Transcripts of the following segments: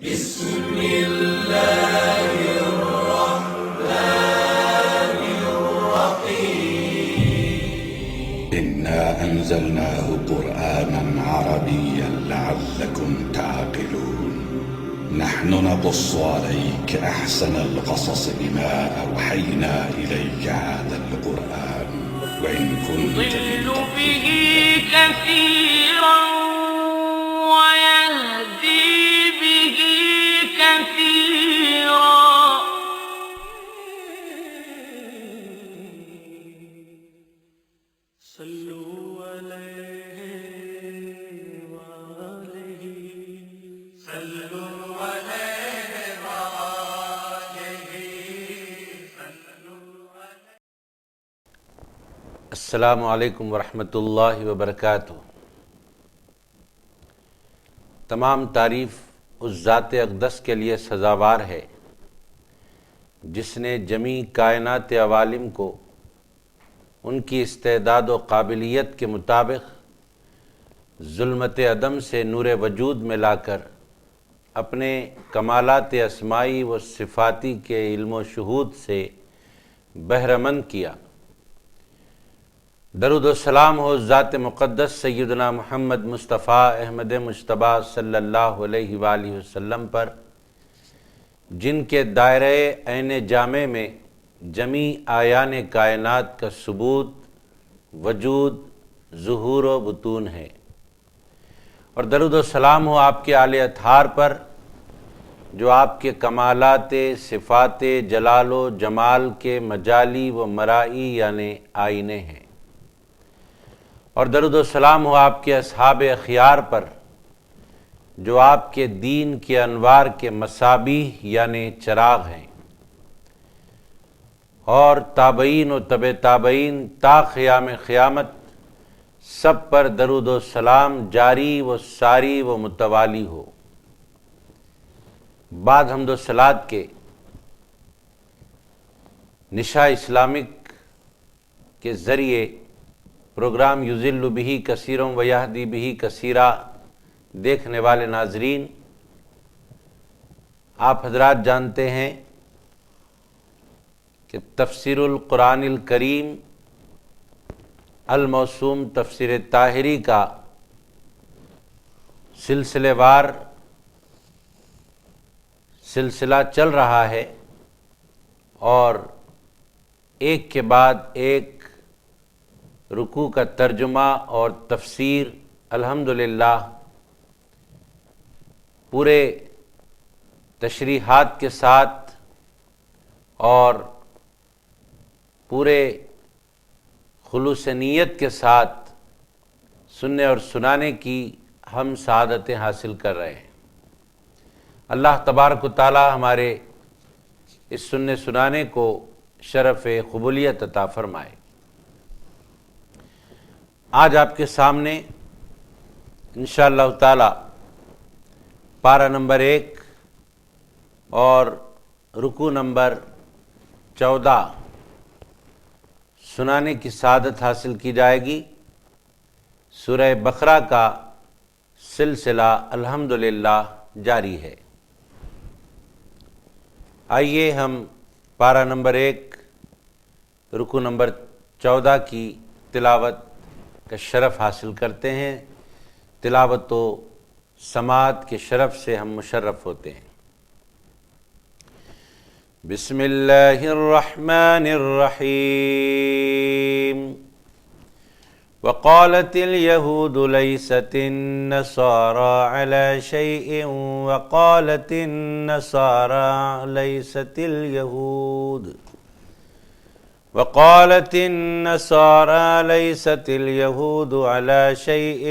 بسم الله الرحمن الرحيم إنا أنزلناه قرآنا عربيا لعلكم تعقلون نحن نقص عليك أحسن القصص بما أوحينا إليك هذا القرآن وإن كنت يضل به كثيرا ويهدي به كثيرا صلوا عليه وآله صلوا عليه وآله صلوا عليه. السلام علیکم ورحمۃ اللہ وبرکاتہ۔ تمام تعریف اس ذات اقدس کے لیے سزاوار ہے جس نے جمیع کائنات عوالم کو ان کی استعداد و قابلیت کے مطابق ظلمت عدم سے نور وجود میں لا کر اپنے کمالات اسمائی و صفاتی کے علم و شہود سے بہرمند کیا۔ درود و سلام ہو ذات مقدس سیدنا محمد مصطفیٰ احمد مجتبیٰ صلی اللہ علیہ وآلہ وسلم پر، جن کے دائرۂ عین جامع میں جمیع آیان کائنات کا ثبوت، وجود، ظہور و بطون ہے، اور درود و سلام ہو آپ کے آل اطہار پر جو آپ کے کمالات صفات جلال و جمال کے مجالی و مرائی یعنی آئینے ہیں، اور درود و سلام ہو آپ کے اصحاب اخیار پر جو آپ کے دین کے انوار کے مصابیح یعنی چراغ ہیں، اور تابعین و تبع تابعین تا قیام قیامت سب پر درود و سلام جاری و ساری و متوالی ہو۔ بعد حمد و صلوات کے نشا اسلامک کے ذریعے پروگرام یضل بہ کثیرا و یہدی بہ کثیرا دیکھنے والے ناظرین، آپ حضرات جانتے ہیں کہ تفسیر القرآن الکریم الموسوم تفسیر طاہری کا سلسلے وار سلسلہ چل رہا ہے، اور ایک کے بعد ایک رکوع کا ترجمہ اور تفسیر الحمدللہ پورے تشریحات کے ساتھ اور پورے خلوص نیت کے ساتھ سننے اور سنانے کی ہم سعادتیں حاصل کر رہے ہیں۔ اللہ تبارک و تعالی ہمارے اس سننے سنانے کو شرف قبولیت عطا فرمائے۔ آج آپ کے سامنے انشاءاللہ تعالی پارہ نمبر 1 اور رکوع نمبر 14 سنانے کی سعادت حاصل کی جائے گی۔ سورہ بقرہ کا سلسلہ الحمدللہ جاری ہے۔ آئیے ہم پارہ نمبر 1 رکوع نمبر 14 کی تلاوت کا شرف حاصل کرتے ہیں۔ تلاوت و سماعت کے شرف سے ہم مشرف ہوتے ہیں۔ بسم اللہ الرحمن الرحیم۔ وقالت اليهود ليست النصارى على شيء وقالت النصارى ليست اليهود وقالت النصارى ليست اليهود على شيء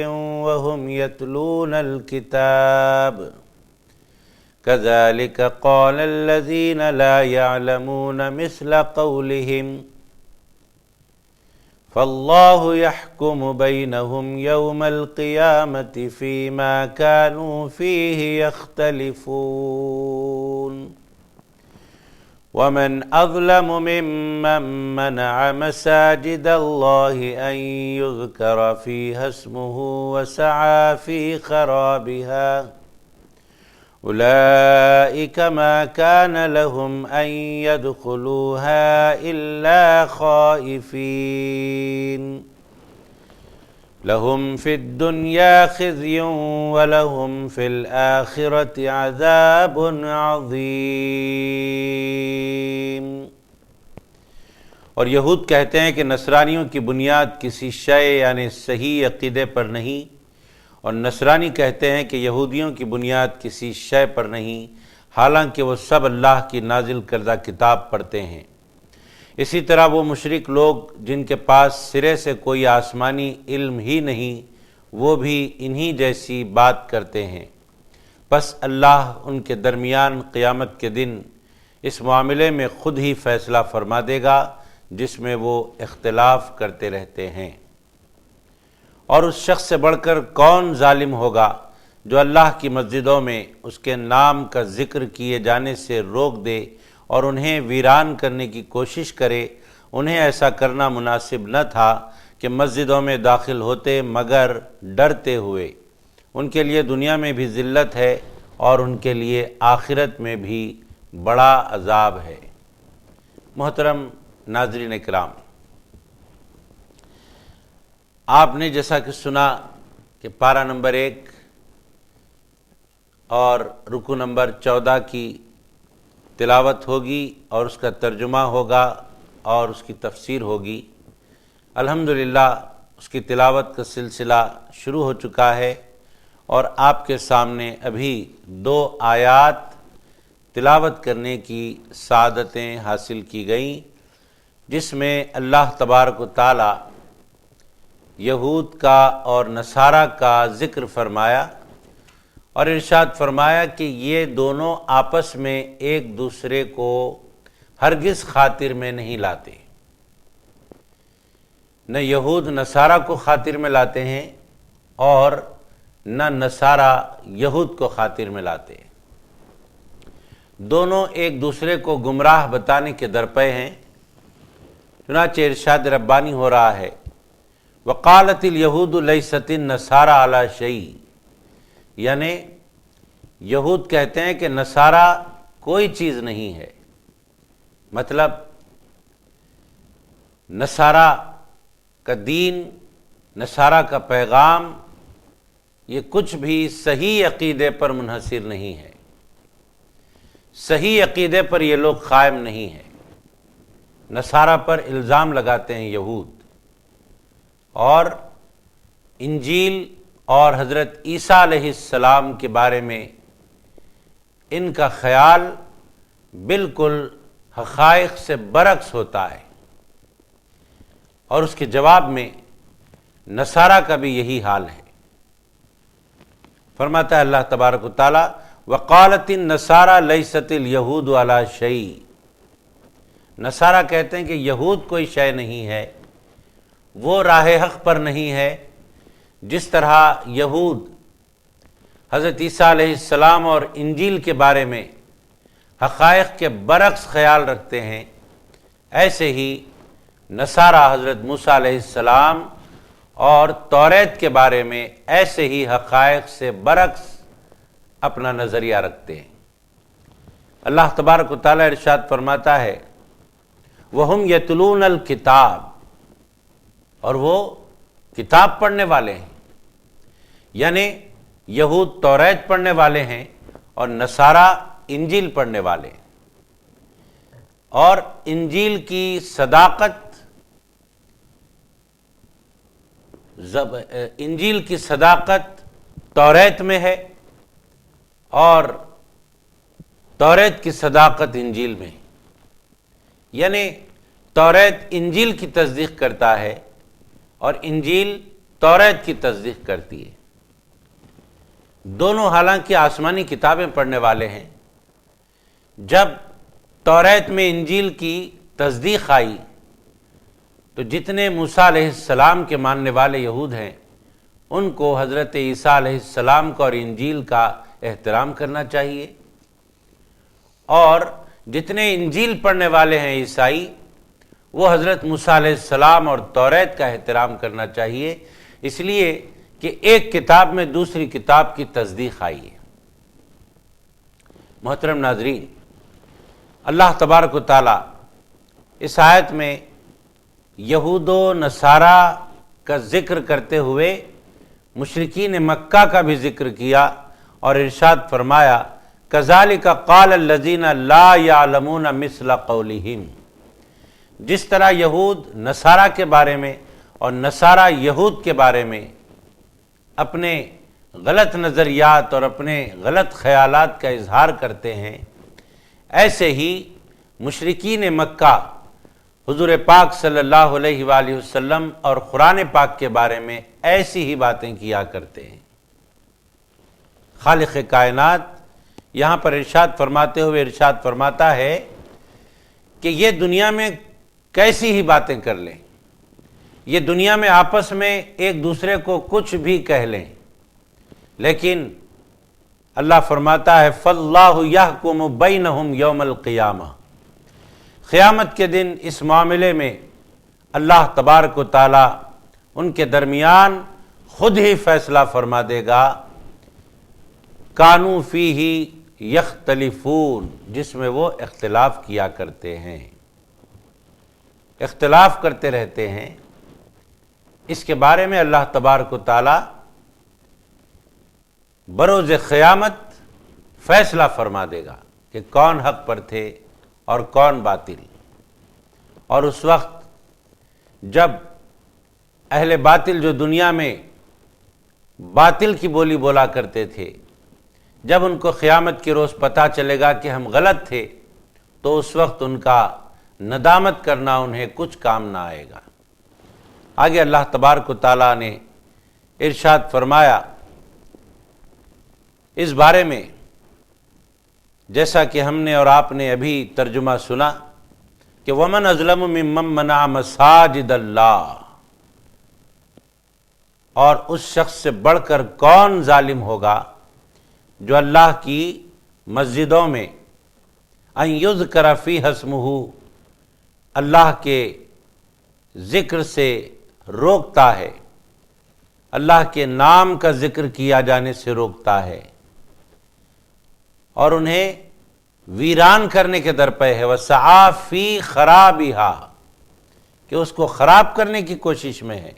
وهم يتلون الكتاب كذلك قال الذين لا يعلمون مثل قولهم فالله يحكم بينهم يوم القيامة فيما كانوا فيه يختلفون ومن أظلم ممن منع مساجد الله أن يذكر فيها اسمه وسعى في خرابها اولئک ما کان لهم ان يدخلوها الا خائفین لهم فی الدنیا خزی ولهم فی الآخرة عذاب عظیم۔ اور یہود کہتے ہیں کہ نصرانیوں کی بنیاد کسی شے یعنی صحیح عقیدے پر نہیں، اور نصرانی کہتے ہیں کہ یہودیوں کی بنیاد کسی شے پر نہیں، حالانکہ وہ سب اللہ کی نازل کردہ کتاب پڑھتے ہیں۔ اسی طرح وہ مشرک لوگ جن کے پاس سرے سے کوئی آسمانی علم ہی نہیں، وہ بھی انہی جیسی بات کرتے ہیں۔ پس اللہ ان کے درمیان قیامت کے دن اس معاملے میں خود ہی فیصلہ فرما دے گا جس میں وہ اختلاف کرتے رہتے ہیں۔ اور اس شخص سے بڑھ کر کون ظالم ہوگا جو اللہ کی مسجدوں میں اس کے نام کا ذکر کیے جانے سے روک دے اور انہیں ویران کرنے کی کوشش کرے۔ انہیں ایسا کرنا مناسب نہ تھا کہ مسجدوں میں داخل ہوتے مگر ڈرتے ہوئے۔ ان کے لیے دنیا میں بھی ذلت ہے اور ان کے لیے آخرت میں بھی بڑا عذاب ہے۔ محترم ناظرین کرام، آپ نے جیسا کہ سنا کہ پارہ نمبر 1 اور رکوع نمبر 14 کی تلاوت ہوگی اور اس کا ترجمہ ہوگا اور اس کی تفسیر ہوگی۔ الحمدللہ اس کی تلاوت کا سلسلہ شروع ہو چکا ہے اور آپ کے سامنے ابھی 2 آیات تلاوت کرنے کی سعادتیں حاصل کی گئیں، جس میں اللہ تبارک و تعالی یہود کا اور نصارہ کا ذکر فرمایا اور ارشاد فرمایا کہ یہ دونوں آپس میں ایک دوسرے کو ہرگز خاطر میں نہیں لاتے، نہ یہود نصارہ کو خاطر میں لاتے ہیں اور نہ نصارہ یہود کو خاطر میں لاتے ہیں۔ دونوں ایک دوسرے کو گمراہ بتانے کے درپے ہیں۔ چنانچہ ارشاد ربانی ہو رہا ہے، وقالت الیہود لیست النصارى علی شیء، یعنی یہود کہتے ہیں کہ نصارہ کوئی چیز نہیں ہے، مطلب نصارہ کا دین، نصارہ کا پیغام یہ کچھ بھی صحیح عقیدے پر منحصر نہیں ہے، صحیح عقیدے پر یہ لوگ قائم نہیں ہیں۔ نصارہ پر الزام لگاتے ہیں یہود، اور انجیل اور حضرت عیسیٰ علیہ السلام کے بارے میں ان کا خیال بالکل حقائق سے برعکس ہوتا ہے، اور اس کے جواب میں نصارہ کا بھی یہی حال ہے۔ فرماتا ہے اللہ تبارک و تعالی، وقالت النصارى لیست الیہود علی شیء، نصارہ کہتے ہیں کہ یہود کوئی شے نہیں ہے، وہ راہ حق پر نہیں ہے۔ جس طرح یہود حضرت عیسیٰ علیہ السلام اور انجیل کے بارے میں حقائق کے برعکس خیال رکھتے ہیں، ایسے ہی نصارہ حضرت موسیٰ علیہ السلام اور توریت کے بارے میں ایسے ہی حقائق سے برعکس اپنا نظریہ رکھتے ہیں۔ اللہ تبارک و تعالی ارشاد فرماتا ہے، وَهُمْ يَتْلُونَ الْكِتَابَ، اور وہ کتاب پڑھنے والے ہیں، یعنی یہود توریت پڑھنے والے ہیں اور نصارہ انجیل پڑھنے والے ہیں، اور انجیل کی صداقت توریت میں ہے اور توریت کی صداقت انجیل میں ہے، یعنی توریت انجیل کی تصدیق کرتا ہے اور انجیل توریت کی تصدیق کرتی ہے۔ دونوں حالانکہ آسمانی کتابیں پڑھنے والے ہیں۔ جب توریت میں انجیل کی تصدیق آئی تو جتنے موسیٰ علیہ السلام کے ماننے والے یہود ہیں ان کو حضرت عیسیٰ علیہ السلام کا اور انجیل کا احترام کرنا چاہیے، اور جتنے انجیل پڑھنے والے ہیں عیسائی، وہ حضرت موسیٰ علیہ السلام اور توریت کا احترام کرنا چاہیے، اس لیے کہ ایک کتاب میں دوسری کتاب کی تصدیق آئی ہے۔ محترم ناظرین، اللہ تبارک و تعالی اس آیت میں یہود و نصارہ کا ذکر کرتے ہوئے مشرکین مکہ کا بھی ذکر کیا اور ارشاد فرمایا کذالک قال الذین لا یعلمون مثل قولہم، جس طرح یہود نصارہ کے بارے میں اور نصارہ یہود کے بارے میں اپنے غلط نظریات اور اپنے غلط خیالات کا اظہار کرتے ہیں، ایسے ہی مشرکین مکہ حضور پاک صلی اللہ علیہ وآلہ وسلم اور قرآن پاک کے بارے میں ایسی ہی باتیں کیا کرتے ہیں۔ خالق کائنات یہاں پر ارشاد فرماتے ہوئے ارشاد فرماتا ہے کہ یہ دنیا میں کیسی ہی باتیں کر لیں، یہ دنیا میں آپس میں ایک دوسرے کو کچھ بھی کہہ لیں، لیکن اللہ فرماتا ہے فَاللَّهُ يَحْكُمُ بَيْنَهُمْ يَوْمَ الْقِيَامَةِ، قیامت کے دن اس معاملے میں اللہ تبارک و تعالی ان کے درمیان خود ہی فیصلہ فرما دے گا، کانوا فیہ یختلفون، جس میں وہ اختلاف کیا کرتے ہیں، اختلاف کرتے رہتے ہیں۔ اس کے بارے میں اللہ تبارک و تعالی بروز قیامت فیصلہ فرما دے گا کہ کون حق پر تھے اور کون باطل، اور اس وقت جب اہل باطل جو دنیا میں باطل کی بولی بولا کرتے تھے، جب ان کو قیامت کے روز پتہ چلے گا کہ ہم غلط تھے، تو اس وقت ان کا ندامت کرنا انہیں کچھ کام نہ آئے گا۔ آگے اللہ تبارک و تعالیٰ نے ارشاد فرمایا اس بارے میں، جیسا کہ ہم نے اور آپ نے ابھی ترجمہ سنا کہ وَمَنْ أَظْلَمُ مِمَّنْ مَنَعَ مَسَاجِدَ اللَّهِ، اور اس شخص سے بڑھ کر کون ظالم ہوگا جو اللہ کی مسجدوں میں ان یذکر فیہا اسمہ، اللہ کے ذکر سے روکتا ہے، اللہ کے نام کا ذکر کیا جانے سے روکتا ہے اور انہیں ویران کرنے کے درپے ہے، وَسَعَىٰ فِي خَرَابِهَا، کہ اس کو خراب کرنے کی کوشش میں ہے۔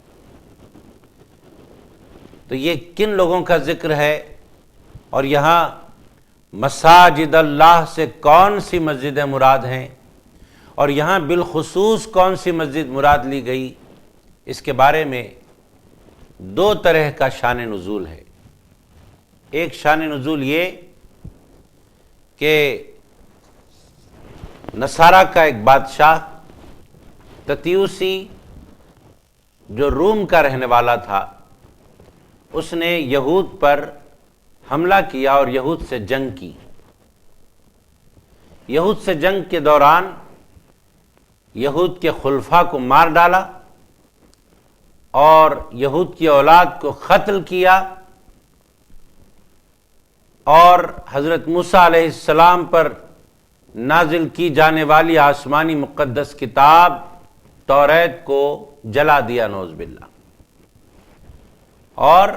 تو یہ کن لوگوں کا ذکر ہے، اور یہاں مساجد اللہ سے کون سی مسجدیں مراد ہیں، اور یہاں بالخصوص کون سی مسجد مراد لی گئی، اس کے بارے میں دو طرح کا شان نزول ہے۔ ایک شان نزول یہ کہ نصارہ کا ایک بادشاہ تتیوسی جو روم کا رہنے والا تھا، اس نے یہود پر حملہ کیا اور یہود سے جنگ کی۔ یہود سے جنگ کے دوران یہود کے خلفاء کو مار ڈالا اور یہود کی اولاد کو قتل کیا، اور حضرت موسیٰ علیہ السلام پر نازل کی جانے والی آسمانی مقدس کتاب توریت کو جلا دیا، نعوذ باللہ۔ اور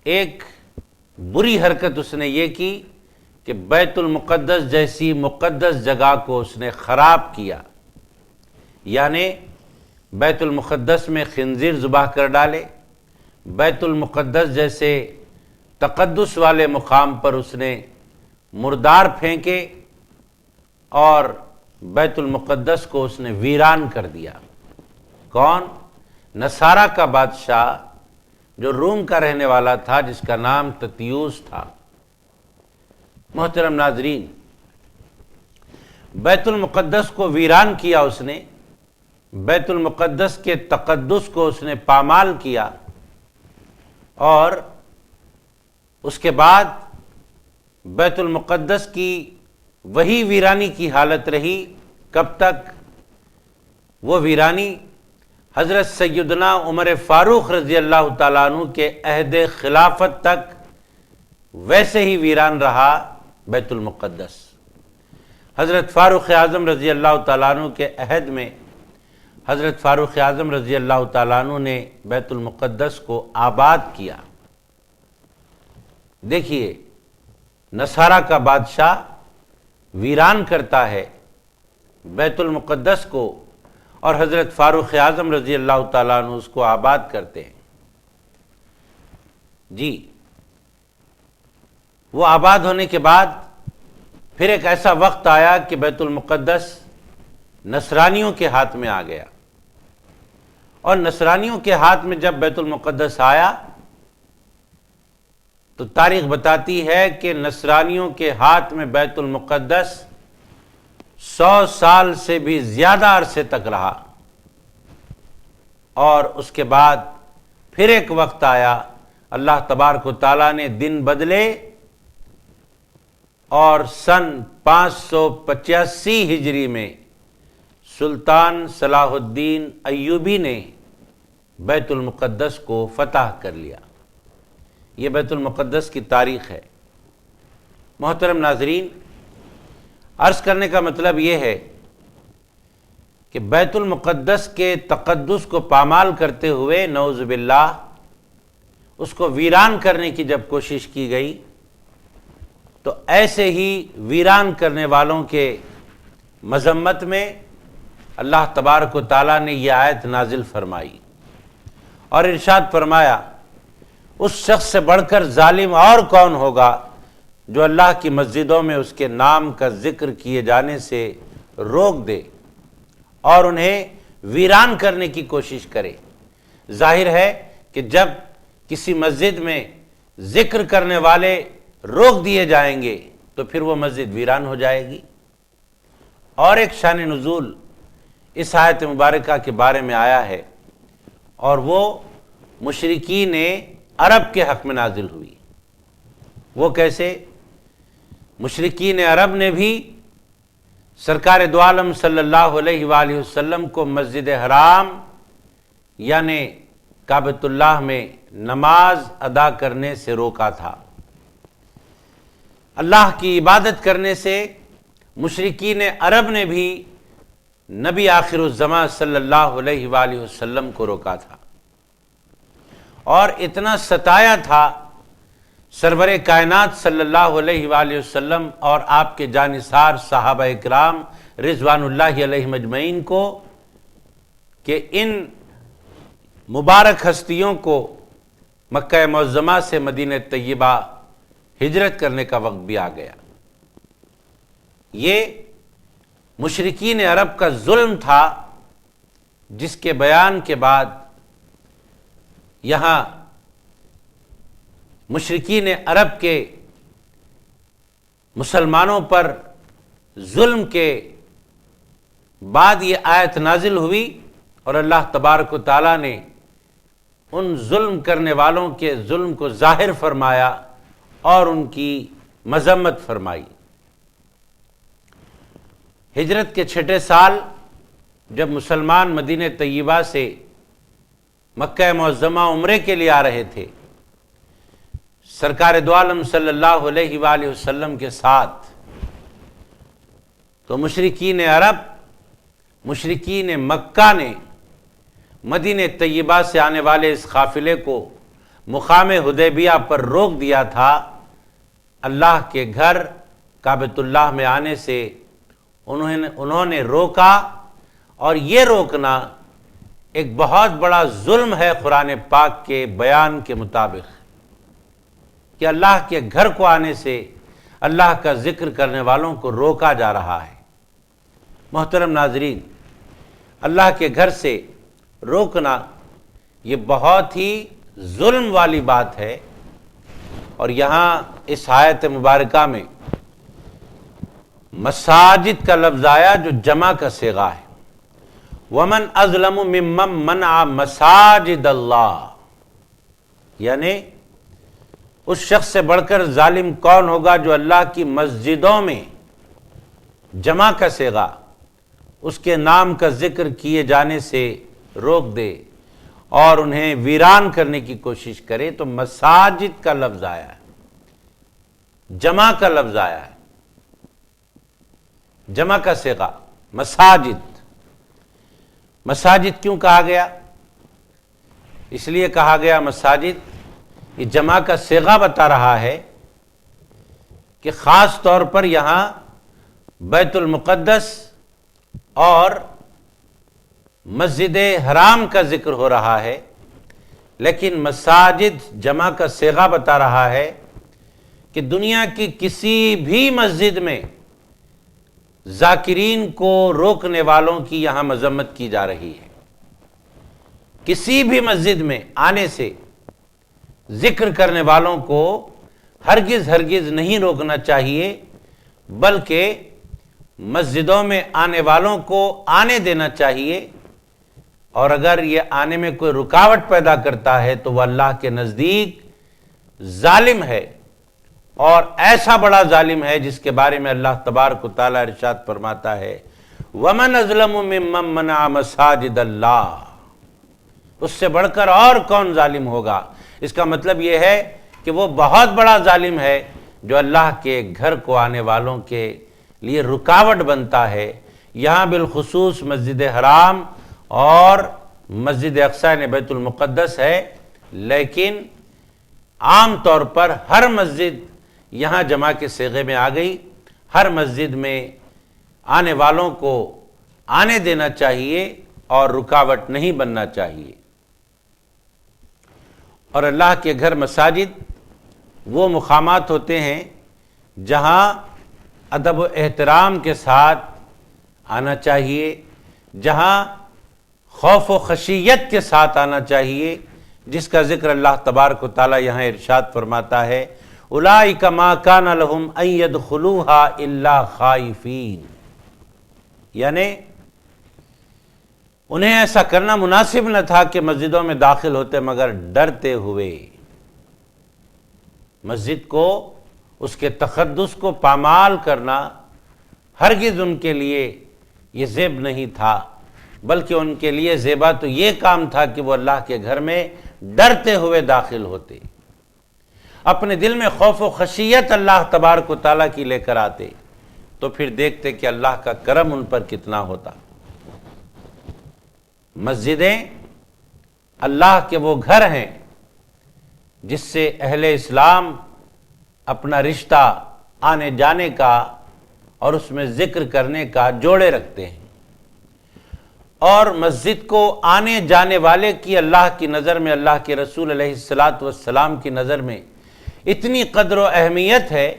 ایک بری حرکت اس نے یہ کی کہ بیت المقدس جیسی مقدس جگہ کو اس نے خراب کیا، یعنی بیت المقدس میں خنزیر ذبح کر ڈالے، بیت المقدس جیسے تقدس والے مقام پر اس نے مردار پھینکے اور بیت المقدس کو اس نے ویران کر دیا۔ کون؟ نصارہ کا بادشاہ جو روم کا رہنے والا تھا، جس کا نام تتیوس تھا۔ محترم ناظرین، بیت المقدس کو ویران کیا اس نے، بیت المقدس کے تقدس کو اس نے پامال کیا، اور اس کے بعد بیت المقدس کی وہی ویرانی کی حالت رہی۔ کب تک؟ وہ ویرانی حضرت سیدنا عمر فاروق رضی اللہ تعالیٰ عنہ کے عہد خلافت تک ویسے ہی ویران رہا بیت المقدس۔ حضرت فاروق اعظم رضی اللہ تعالیٰ عنہ کے عہد میں حضرت فاروق اعظم رضی اللہ تعالیٰ عنہ نے بیت المقدس کو آباد کیا۔ دیکھیے نصارہ کا بادشاہ ویران کرتا ہے بیت المقدس کو، اور حضرت فاروق اعظم رضی اللہ تعالیٰ عنہ اس کو آباد کرتے ہیں۔ جی، وہ آباد ہونے کے بعد پھر ایک ایسا وقت آیا کہ بیت المقدس نصرانیوں کے ہاتھ میں آ گیا، اور نصرانیوں کے ہاتھ میں جب بیت المقدس آیا تو تاریخ بتاتی ہے کہ نصرانیوں کے ہاتھ میں بیت المقدس 100 سال سے بھی زیادہ عرصے تک رہا، اور اس کے بعد پھر ایک وقت آیا، اللہ تبارک و تعالیٰ نے دن بدلے اور سن 585 ہجری میں سلطان صلاح الدین ایوبی نے بیت المقدس کو فتح کر لیا۔ یہ بیت المقدس کی تاریخ ہے۔ محترم ناظرین، عرض کرنے کا مطلب یہ ہے کہ بیت المقدس کے تقدس کو پامال کرتے ہوئے نعوذ باللہ اس کو ویران کرنے کی جب کوشش کی گئی تو ایسے ہی ویران کرنے والوں کے مذمت میں اللہ تبارک و تعالیٰ نے یہ آیت نازل فرمائی اور ارشاد فرمایا، اس شخص سے بڑھ کر ظالم اور کون ہوگا جو اللہ کی مسجدوں میں اس کے نام کا ذکر کیے جانے سے روک دے اور انہیں ویران کرنے کی کوشش کرے۔ ظاہر ہے کہ جب کسی مسجد میں ذکر کرنے والے روک دیے جائیں گے تو پھر وہ مسجد ویران ہو جائے گی۔ اور ایک شان نزول اس آیت مبارکہ کے بارے میں آیا ہے، اور وہ مشرکین عرب کے حق میں نازل ہوئی۔ وہ کیسے؟ مشرکین عرب نے بھی سرکار دو عالم صلی اللہ علیہ وآلہ وسلم کو مسجد حرام یعنی کعبۃ اللہ میں نماز ادا کرنے سے روکا تھا۔ اللہ کی عبادت کرنے سے مشرکین عرب نے بھی نبی آخر الزمان صلی اللہ علیہ وآلہ وسلم کو روکا تھا، اور اتنا ستایا تھا سرور کائنات صلی اللہ علیہ وآلہ وسلم اور آپ کے جانثار صحابہ اکرام رضوان اللہ علیہم اجمعین کو کہ ان مبارک ہستیوں کو مکہ معظمہ سے مدینہ طیبہ ہجرت کرنے کا وقت بھی آ گیا۔ یہ مشرکین عرب کا ظلم تھا، جس کے بیان کے بعد یہاں مشرکین عرب کے مسلمانوں پر ظلم کے بعد یہ آیت نازل ہوئی، اور اللہ تبارک و تعالیٰ نے ان ظلم کرنے والوں کے ظلم کو ظاہر فرمایا اور ان کی مذمت فرمائی۔ ہجرت کے 6 سال جب مسلمان مدینہ طیبہ سے مکہ معظمہ عمرے کے لیے آ رہے تھے، سرکار دو عالم صلی اللہ علیہ وآلہ وسلم کے ساتھ، تو مشرکین عرب، مشرکین مکہ نے مدینہ طیبہ سے آنے والے اس قافلے کو مقام حدیبیہ پر روک دیا تھا۔ اللہ کے گھر کعبۃ اللہ میں آنے سے انہوں نے روکا، اور یہ روکنا ایک بہت بڑا ظلم ہے قرآن پاک کے بیان کے مطابق، کہ اللہ کے گھر کو آنے سے اللہ کا ذکر کرنے والوں کو روکا جا رہا ہے۔ محترم ناظرین، اللہ کے گھر سے روکنا یہ بہت ہی ظلم والی بات ہے، اور یہاں اس آیت مبارکہ میں مساجد کا لفظ آیا جو جمع کا صیغہ ہے۔ وَمَنْ أَظْلَمُ مِمَّنْ مَنَعَ مَسَاجِدَ اللَّهِ، یعنی اس شخص سے بڑھ کر ظالم کون ہوگا جو اللہ کی مسجدوں میں جمع کا صیغہ اس کے نام کا ذکر کیے جانے سے روک دے اور انہیں ویران کرنے کی کوشش کرے۔ تو مساجد کا لفظ آیا ہے، جمع کا لفظ آیا ہے، جمع کا صیغہ مساجد۔ مساجد کیوں کہا گیا؟ اس لیے کہا گیا مساجد، یہ جمع کا صیغہ بتا رہا ہے کہ خاص طور پر یہاں بیت المقدس اور مسجد حرام کا ذکر ہو رہا ہے، لیکن مساجد جمع کا صیغہ بتا رہا ہے کہ دنیا کی کسی بھی مسجد میں ذاکرین کو روکنے والوں کی یہاں مذمت کی جا رہی ہے۔ کسی بھی مسجد میں آنے سے ذکر کرنے والوں کو ہرگز نہیں روکنا چاہیے، بلکہ مسجدوں میں آنے والوں کو آنے دینا چاہیے، اور اگر یہ آنے میں کوئی رکاوٹ پیدا کرتا ہے تو وہ اللہ کے نزدیک ظالم ہے، اور ایسا بڑا ظالم ہے جس کے بارے میں اللہ تبارک و تعالیٰ ارشاد فرماتا ہے وَمَنْ أَظْلَمُ مِمَّنْ مَنَعَ مَسَاجِدَ اللَّهِ، اس سے بڑھ کر اور کون ظالم ہوگا۔ اس کا مطلب یہ ہے کہ وہ بہت بڑا ظالم ہے جو اللہ کے گھر کو آنے والوں کے لیے رکاوٹ بنتا ہے۔ یہاں بالخصوص مسجد حرام اور مسجد اقصی یعنی بیت المقدس ہے، لیکن عام طور پر ہر مسجد یہاں جمع کے صیغے میں آ گئی۔ ہر مسجد میں آنے والوں کو آنے دینا چاہیے اور رکاوٹ نہیں بننا چاہیے۔ اور اللہ کے گھر مساجد وہ مقامات ہوتے ہیں جہاں ادب و احترام کے ساتھ آنا چاہیے، جہاں خوف و خشیت کے ساتھ آنا چاہیے، جس کا ذکر اللہ تبارک و تعالیٰ یہاں ارشاد فرماتا ہے اولئک ما کان لہم ان یدخلوها الا خائفین، یعنی انہیں ایسا کرنا مناسب نہ تھا کہ مسجدوں میں داخل ہوتے مگر ڈرتے ہوئے۔ مسجد کو، اس کے تقدس کو پامال کرنا ہرگز ان کے لیے یہ زیب نہیں تھا، بلکہ ان کے لیے زیبا تو یہ کام تھا کہ وہ اللہ کے گھر میں ڈرتے ہوئے داخل ہوتے، اپنے دل میں خوف و خشیت اللہ تبارک و تعالیٰ کی لے کر آتے، تو پھر دیکھتے کہ اللہ کا کرم ان پر کتنا ہوتا۔ مسجدیں اللہ کے وہ گھر ہیں جس سے اہل اسلام اپنا رشتہ آنے جانے کا اور اس میں ذکر کرنے کا جوڑے رکھتے ہیں، اور مسجد کو آنے جانے والے کی اللہ کی نظر میں، اللہ کے رسول علیہ السلام کی نظر میں اتنی قدر و اہمیت ہے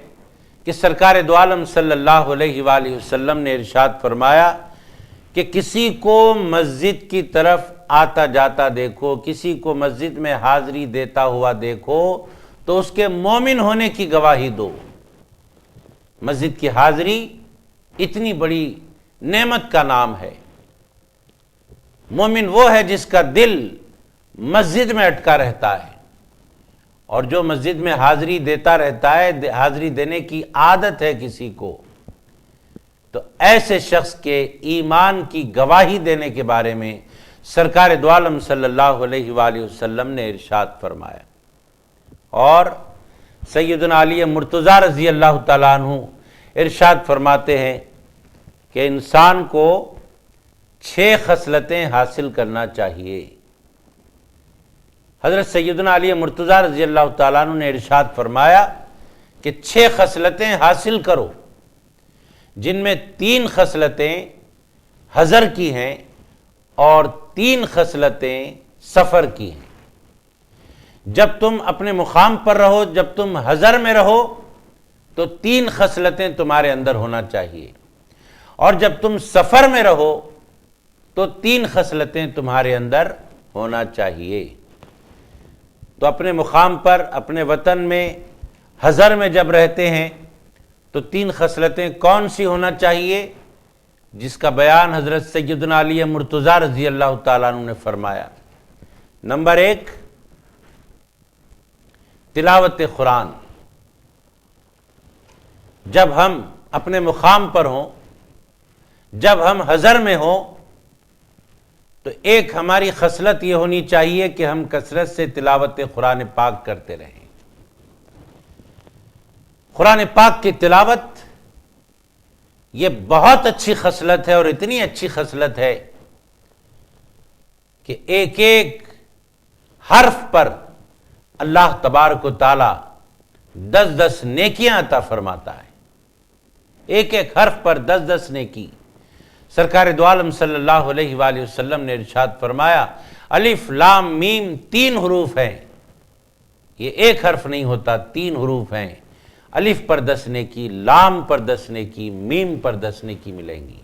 کہ سرکار دو عالم صلی اللہ علیہ وآلہ وسلم نے ارشاد فرمایا کہ کسی کو مسجد کی طرف آتا جاتا دیکھو، کسی کو مسجد میں حاضری دیتا ہوا دیکھو تو اس کے مومن ہونے کی گواہی دو۔ مسجد کی حاضری اتنی بڑی نعمت کا نام ہے۔ مومن وہ ہے جس کا دل مسجد میں اٹکا رہتا ہے، اور جو مسجد میں حاضری دیتا رہتا ہے، حاضری دینے کی عادت ہے کسی کو، تو ایسے شخص کے ایمان کی گواہی دینے کے بارے میں سرکار دو عالم صلی اللہ علیہ وآلہ وسلم نے ارشاد فرمایا۔ اور سیدنا علی مرتضیٰ رضی اللہ تعالیٰ عنہ ارشاد فرماتے ہیں کہ انسان کو 6 خصلتیں حاصل کرنا چاہیے۔ حضرت سیدنا علی مرتضیٰ رضی اللہ تعالیٰ عنہ نے ارشاد فرمایا کہ 6 خصلتیں حاصل کرو، جن میں 3 خصلتیں حضر کی ہیں اور 3 خصلتیں سفر کی ہیں۔ جب تم اپنے مقام پر رہو، جب تم حضر میں رہو تو 3 خصلتیں تمہارے اندر ہونا چاہیے، اور جب تم سفر میں رہو تو 3 خصلتیں تمہارے اندر ہونا چاہیے۔ تو اپنے مقام پر، اپنے وطن میں، حضر میں جب رہتے ہیں تو 3 خصلتیں کون سی ہونا چاہیے، جس کا بیان حضرت سیدنا علی مرتضیٰ رضی اللہ تعالیٰ عنہ نے فرمایا۔ نمبر 1، تلاوت قرآن۔ جب ہم اپنے مقام پر ہوں، جب ہم حضر میں ہوں، تو ایک ہماری خصلت یہ ہونی چاہیے کہ ہم کثرت سے تلاوت قرآن پاک کرتے رہیں۔ قرآن پاک کی تلاوت یہ بہت اچھی خصلت ہے، اور اتنی اچھی خصلت ہے کہ ایک ایک حرف پر اللہ تبارک و تعالی 10 نیکیاں عطا فرماتا ہے، ایک ایک حرف پر 10 نیکی۔ سرکار دو عالم صلی اللہ علیہ وآلہ وسلم نے ارشاد فرمایا الف لام میم 3 حروف ہیں، یہ ایک حرف نہیں ہوتا، 3 حروف ہیں۔ الف پر 10 نیکی، لام پر 10 نیکی، میم پر 10 نیکی ملیں گی۔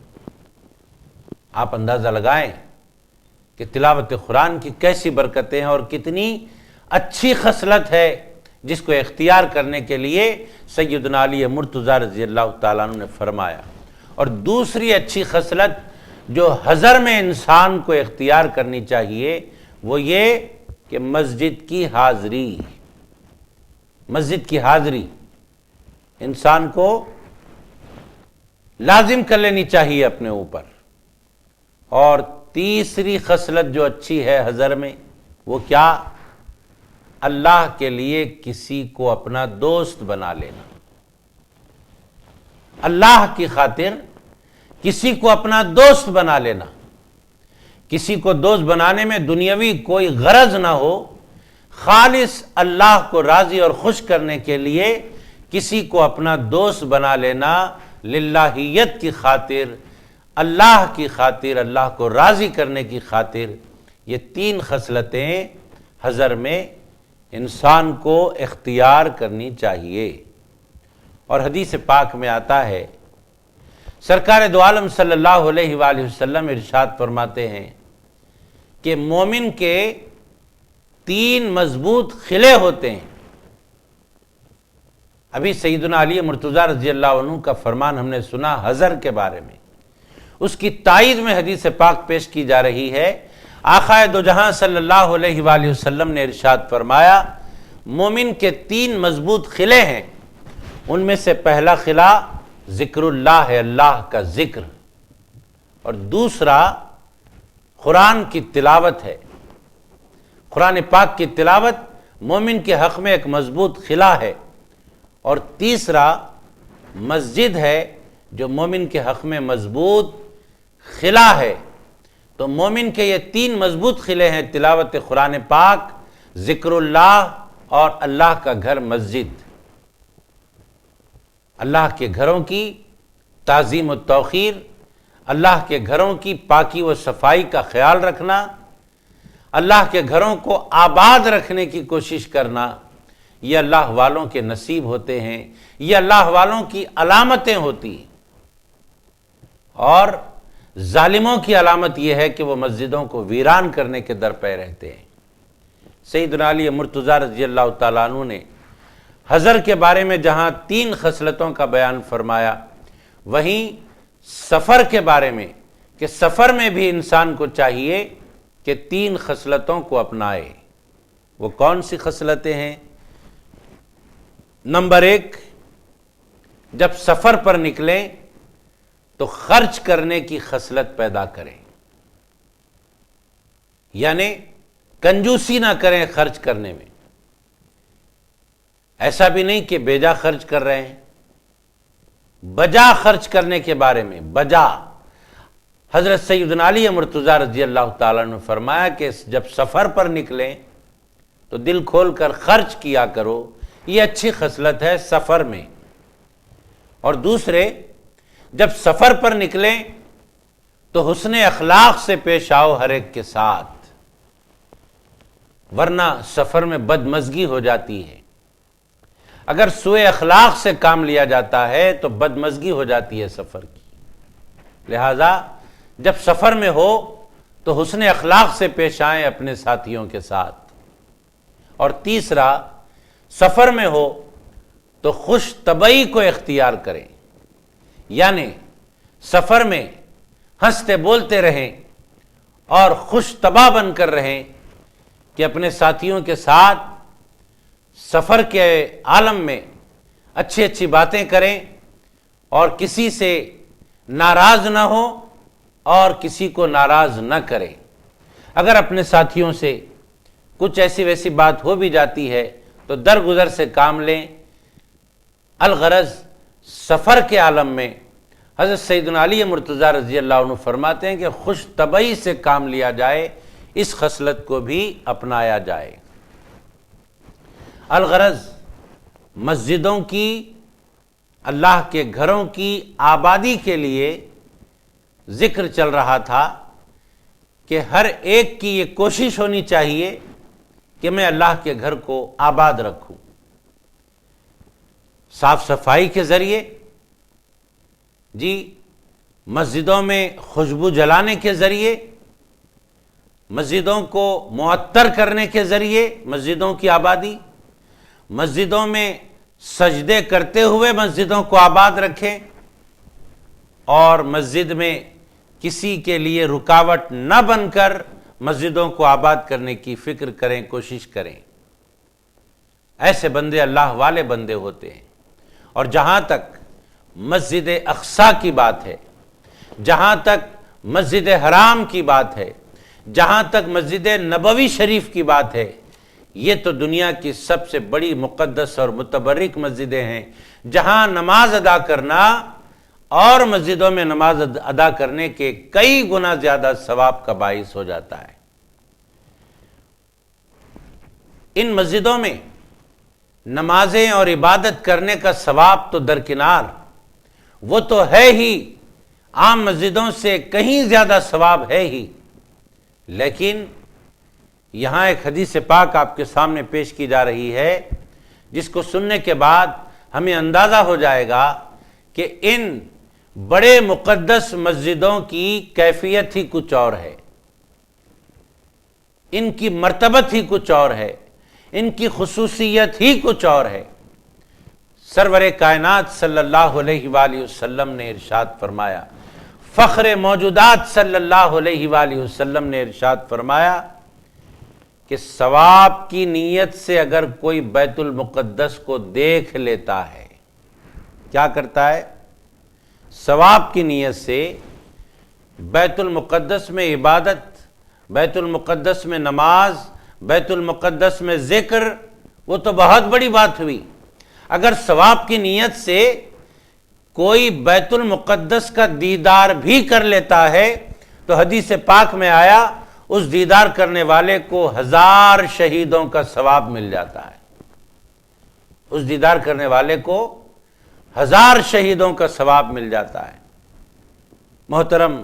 آپ اندازہ لگائیں کہ تلاوت قرآن کی کیسی برکتیں ہیں اور کتنی اچھی خصلت ہے جس کو اختیار کرنے کے لیے سیدنا علی مرتضیٰ رضی اللہ تعالیٰ عنہ نے فرمایا۔ اور دوسری اچھی خصلت جو حضر میں انسان کو اختیار کرنی چاہیے وہ یہ کہ مسجد کی حاضری، مسجد کی حاضری انسان کو لازم کر لینی چاہیے اپنے اوپر۔ اور تیسری خصلت جو اچھی ہے حضر میں وہ کیا؟ اللہ کے لیے کسی کو اپنا دوست بنا لینا، اللہ کی خاطر کسی کو اپنا دوست بنا لینا۔ کسی کو دوست بنانے میں دنیاوی کوئی غرض نہ ہو، خالص اللہ کو راضی اور خوش کرنے کے لیے کسی کو اپنا دوست بنا لینا، للہیت کی خاطر، اللہ کی خاطر، اللہ کو راضی کرنے کی خاطر، یہ 3 خصلتیں حضر میں انسان کو اختیار کرنی چاہیے۔ اور حدیث پاک میں آتا ہے، سرکار دو عالم صلی اللہ علیہ وآلہ وسلم ارشاد فرماتے ہیں کہ مومن کے 3 مضبوط قلعے ہوتے ہیں۔ ابھی سیدنا علی مرتضیٰ رضی اللہ عنہ کا فرمان ہم نے سنا حضر کے بارے میں، اس کی تائید میں حدیث پاک پیش کی جا رہی ہے۔ آقا دو جہاں صلی اللہ علیہ وآلہ وسلم نے ارشاد فرمایا مومن کے 3 مضبوط قلعے ہیں، ان میں سے پہلا قلعہ ذکر اللہ ہے، اللہ کا ذکر، اور دوسرا قرآن کی تلاوت ہے۔ قرآن پاک کی تلاوت مومن کے حق میں ایک مضبوط قلعہ ہے، اور تیسرا مسجد ہے جو مومن کے حق میں مضبوط قلعہ ہے۔ تو مومن کے یہ 3 مضبوط قلعے ہیں، تلاوت قرآن پاک، ذکر اللہ اور اللہ کا گھر مسجد۔ اللہ کے گھروں کی تعظیم و توقیر، اللہ کے گھروں کی پاکی و صفائی کا خیال رکھنا، اللہ کے گھروں کو آباد رکھنے کی کوشش کرنا، یہ اللہ والوں کے نصیب ہوتے ہیں، یہ اللہ والوں کی علامتیں ہوتی ہیں۔ اور ظالموں کی علامت یہ ہے کہ وہ مسجدوں کو ویران کرنے کے در پہ رہتے ہیں۔ سیدنا علی مرتضیٰ رضی اللہ تعالیٰ عنہ نے حضر کے بارے میں جہاں 3 خصلتوں کا بیان فرمایا، وہیں سفر کے بارے میں کہ سفر میں بھی انسان کو چاہیے کہ 3 خصلتوں کو اپنائے۔ وہ کون سی خصلتیں ہیں؟ نمبر 1، جب سفر پر نکلیں تو خرچ کرنے کی خصلت پیدا کریں، یعنی کنجوسی نہ کریں خرچ کرنے میں۔ ایسا بھی نہیں کہ بیجا خرچ کر رہے ہیں، بجا خرچ کرنے کے بارے میں بجا۔ حضرت سیدنا علی مرتضیٰ رضی اللہ تعالیٰ نے فرمایا کہ جب سفر پر نکلیں تو دل کھول کر خرچ کیا کرو، یہ اچھی خصلت ہے سفر میں۔ اور دوسرے، جب سفر پر نکلیں تو حسن اخلاق سے پیش آؤ ہر ایک کے ساتھ، ورنہ سفر میں بدمزگی ہو جاتی ہے۔ اگر سوء اخلاق سے کام لیا جاتا ہے تو بدمزگی ہو جاتی ہے سفر کی۔ لہذا جب سفر میں ہو تو حسن اخلاق سے پیش آئیں اپنے ساتھیوں کے ساتھ۔ اور تیسرا، سفر میں ہو تو خوش طبعی کو اختیار کریں، یعنی سفر میں ہنستے بولتے رہیں اور خوش طبع بن کر رہیں کہ اپنے ساتھیوں کے ساتھ سفر کے عالم میں اچھی اچھی باتیں کریں اور کسی سے ناراض نہ ہو اور کسی کو ناراض نہ کریں۔ اگر اپنے ساتھیوں سے کچھ ایسی ویسی بات ہو بھی جاتی ہے تو درگزر سے کام لیں۔ الغرض سفر کے عالم میں حضرت سیدنا علی مرتضیٰ رضی اللہ عنہ فرماتے ہیں کہ خوش طبعی سے کام لیا جائے، اس خصلت کو بھی اپنایا جائے۔ الغرض مسجدوں کی، اللہ کے گھروں کی آبادی کے لیے ذکر چل رہا تھا کہ ہر ایک کی یہ کوشش ہونی چاہیے کہ میں اللہ کے گھر کو آباد رکھوں، صاف صفائی کے ذریعے، جی مسجدوں میں خوشبو جلانے کے ذریعے، مسجدوں کو معطر کرنے کے ذریعے مسجدوں کی آبادی، مسجدوں میں سجدے کرتے ہوئے مسجدوں کو آباد رکھیں، اور مسجد میں کسی کے لیے رکاوٹ نہ بن کر مسجدوں کو آباد کرنے کی فکر کریں، کوشش کریں۔ ایسے بندے اللہ والے بندے ہوتے ہیں۔ اور جہاں تک مسجد اقصیٰ کی بات ہے، جہاں تک مسجد حرام کی بات ہے، جہاں تک مسجد نبوی شریف کی بات ہے، یہ تو دنیا کی سب سے بڑی مقدس اور متبرک مسجدیں ہیں، جہاں نماز ادا کرنا اور مسجدوں میں نماز ادا کرنے کے کئی گنا زیادہ ثواب کا باعث ہو جاتا ہے۔ ان مسجدوں میں نمازیں اور عبادت کرنے کا ثواب تو درکنار، وہ تو ہے ہی، عام مسجدوں سے کہیں زیادہ ثواب ہے ہی، لیکن یہاں ایک حدیث پاک آپ کے سامنے پیش کی جا رہی ہے، جس کو سننے کے بعد ہمیں اندازہ ہو جائے گا کہ ان بڑے مقدس مسجدوں کی کیفیت ہی کچھ اور ہے، ان کی مرتبت ہی کچھ اور ہے، ان کی خصوصیت ہی کچھ اور ہے۔ سرور کائنات صلی اللہ علیہ وآلہ وسلم نے ارشاد فرمایا، فخر موجودات صلی اللہ علیہ وآلہ وسلم نے ارشاد فرمایا کہ ثواب کی نیت سے اگر کوئی بیت المقدس کو دیکھ لیتا ہے، کیا کرتا ہے؟ ثواب کی نیت سے بیت المقدس میں عبادت، بیت المقدس میں نماز، بیت المقدس میں ذکر، وہ تو بہت بڑی بات ہوئی۔ اگر ثواب کی نیت سے کوئی بیت المقدس کا دیدار بھی کر لیتا ہے تو حدیث پاک میں آیا اس دیدار کرنے والے کو 1000 شہیدوں کا ثواب مل جاتا ہے، اس دیدار کرنے والے کو 1000 شہیدوں کا ثواب مل جاتا ہے۔ محترم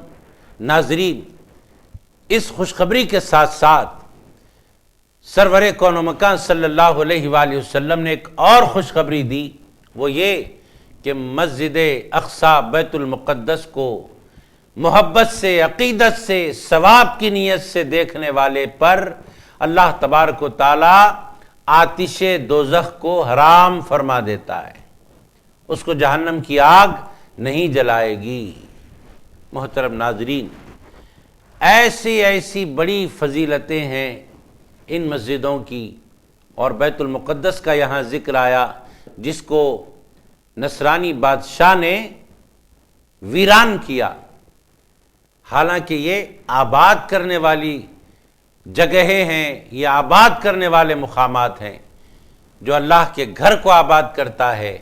ناظرین، اس خوشخبری کے ساتھ ساتھ سرور کون و مکان صلی اللہ علیہ وآلہ وسلم نے ایک اور خوشخبری دی، وہ یہ کہ مسجد اقصیٰ بیت المقدس کو محبت سے، عقیدت سے، ثواب کی نیت سے دیکھنے والے پر اللہ تبارک و تعالی آتش دوزخ کو حرام فرما دیتا ہے، اس کو جہنم کی آگ نہیں جلائے گی۔ محترم ناظرین، ایسی بڑی فضیلتیں ہیں ان مسجدوں کی، اور بیت المقدس کا یہاں ذکر آیا جس کو نصرانی بادشاہ نے ویران کیا، حالانکہ یہ آباد کرنے والی جگہیں ہیں، یہ آباد کرنے والے مقامات ہیں۔ جو اللہ کے گھر کو آباد کرتا ہے،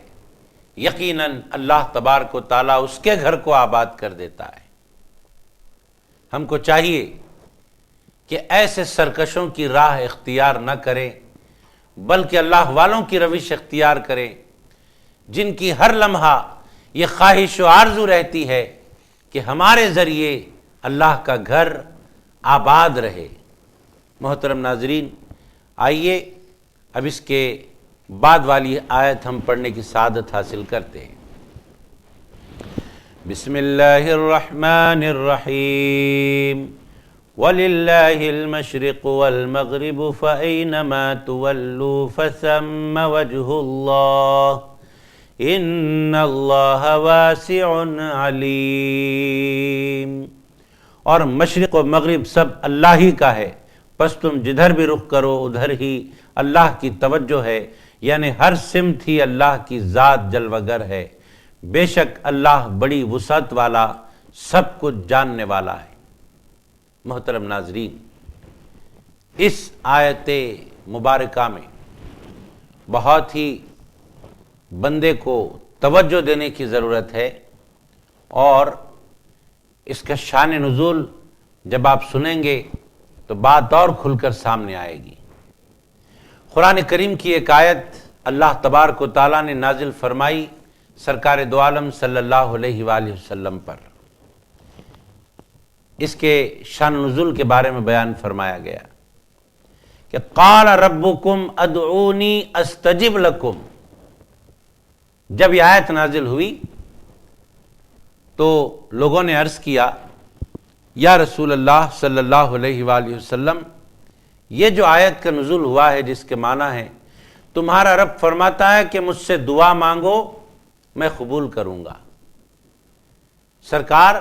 یقیناً اللہ تبارک و تعالیٰ اس کے گھر کو آباد کر دیتا ہے۔ ہم کو چاہیے کہ ایسے سرکشوں کی راہ اختیار نہ کریں، بلکہ اللہ والوں کی روش اختیار کریں، جن کی ہر لمحہ یہ خواہش و آرزو رہتی ہے کہ ہمارے ذریعے اللہ کا گھر آباد رہے۔ محترم ناظرین، آئیے اب اس کے بعد والی آیت ہم پڑھنے کی سعادت حاصل کرتے ہیں۔ بسم اللہ الرحمن الرحیم، وَلِلَّهِ الْمَشْرِقُ وَالْمَغْرِبُ فَأَيْنَمَا تُوَلُّوا فَثَمَّ وَجْهُ اللَّهِ إِنَّ اللَّهَ وَاسِعٌ عَلِيمٌ۔ اور مشرق و مغرب سب اللہ ہی کا ہے، پس تم جدھر بھی رخ کرو ادھر ہی اللہ کی توجہ ہے، یعنی ہر سمت ہی اللہ کی ذات جلوگر ہے، بے شک اللہ بڑی وسعت والا، سب کچھ جاننے والا ہے۔ محترم ناظرین، اس آیت مبارکہ میں بہت ہی بندے کو توجہ دینے کی ضرورت ہے، اور اس کا شان نزول جب آپ سنیں گے تو بات اور کھل کر سامنے آئے گی۔ قرآن کریم کی ایک آیت اللہ تبارک و تعالیٰ نے نازل فرمائی سرکار دو عالم صلی اللہ علیہ وآلہ وسلم پر۔ اس کے شان نزول کے بارے میں بیان فرمایا گیا کہ قال ربکم ادعونی استجب لکم۔ جب یہ آیت نازل ہوئی تو لوگوں نے عرض کیا یا رسول اللہ صلی اللہ علیہ وآلہ وسلم، یہ جو آیت کا نزول ہوا ہے جس کے معنی ہے تمہارا رب فرماتا ہے کہ مجھ سے دعا مانگو میں قبول کروں گا، سرکار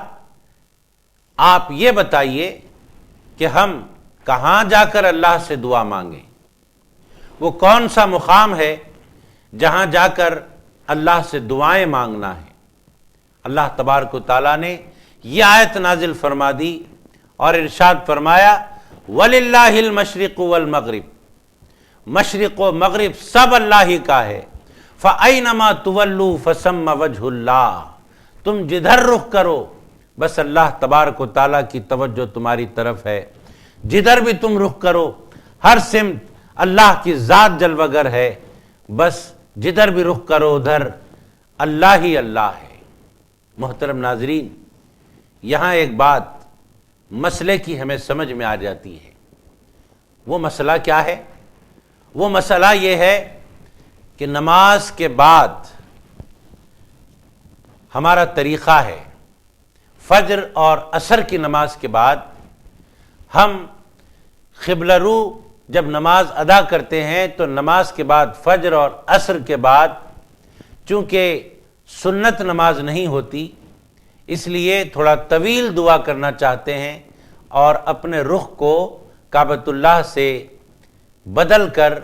آپ یہ بتائیے کہ ہم کہاں جا کر اللہ سے دعا مانگیں، وہ کون سا مقام ہے جہاں جا کر اللہ سے دعائیں مانگنا ہے۔ اللہ تبارک و تعالیٰ نے یہ آیت نازل فرما دی اور ارشاد فرمایا وَلِلَّهِ الْمَشْرِقُ وَالْمَغْرِبُ، مشرق و مغرب سب اللہ ہی کا ہے، فَأَيْنَمَا تُوَلُّوا فَثَمَّ وَجْهُ اللَّهِ، تم جدھر رخ کرو بس اللہ تبارک و تعالیٰ کی توجہ تمہاری طرف ہے، جدھر بھی تم رخ کرو ہر سمت اللہ کی ذات جلوگر ہے، بس جدھر بھی رخ کرو ادھر اللہ ہی اللہ ہے۔ محترم ناظرین، یہاں ایک بات مسئلے کی ہمیں سمجھ میں آ جاتی ہے۔ وہ مسئلہ کیا ہے؟ وہ مسئلہ یہ ہے کہ نماز کے بعد ہمارا طریقہ ہے فجر اور عصر کی نماز کے بعد ہم قبلہ رو جب نماز ادا کرتے ہیں تو نماز کے بعد فجر اور عصر کے بعد چونکہ سنت نماز نہیں ہوتی اس لیے تھوڑا طویل دعا کرنا چاہتے ہیں اور اپنے رخ کو کعبۃ اللہ سے بدل کر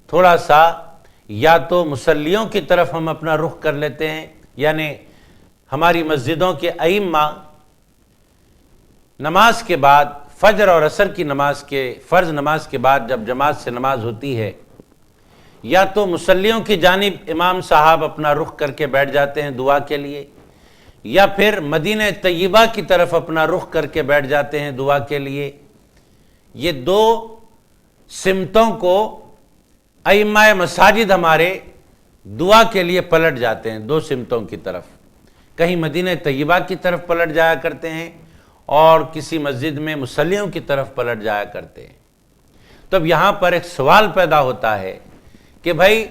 تھوڑا سا یا تو مصلیوں کی طرف ہم اپنا رخ کر لیتے ہیں، یعنی ہماری مسجدوں کے ائمہ نماز کے بعد فجر اور عصر کی نماز کے فرض نماز کے بعد جب جماعت سے نماز ہوتی ہے یا تو مصلیوں کی جانب امام صاحب اپنا رخ کر کے بیٹھ جاتے ہیں دعا کے لیے، یا پھر مدینہ طیبہ کی طرف اپنا رخ کر کے بیٹھ جاتے ہیں دعا کے لیے۔ یہ دو سمتوں کو ائمہ مساجد ہمارے دعا کے لیے پلٹ جاتے ہیں، دو سمتوں کی طرف، کہیں مدینہ طیبہ کی طرف پلٹ جایا کرتے ہیں اور کسی مسجد میں مصلیوں کی طرف پلٹ جایا کرتے ہیں۔ تب یہاں پر ایک سوال پیدا ہوتا ہے کہ بھائی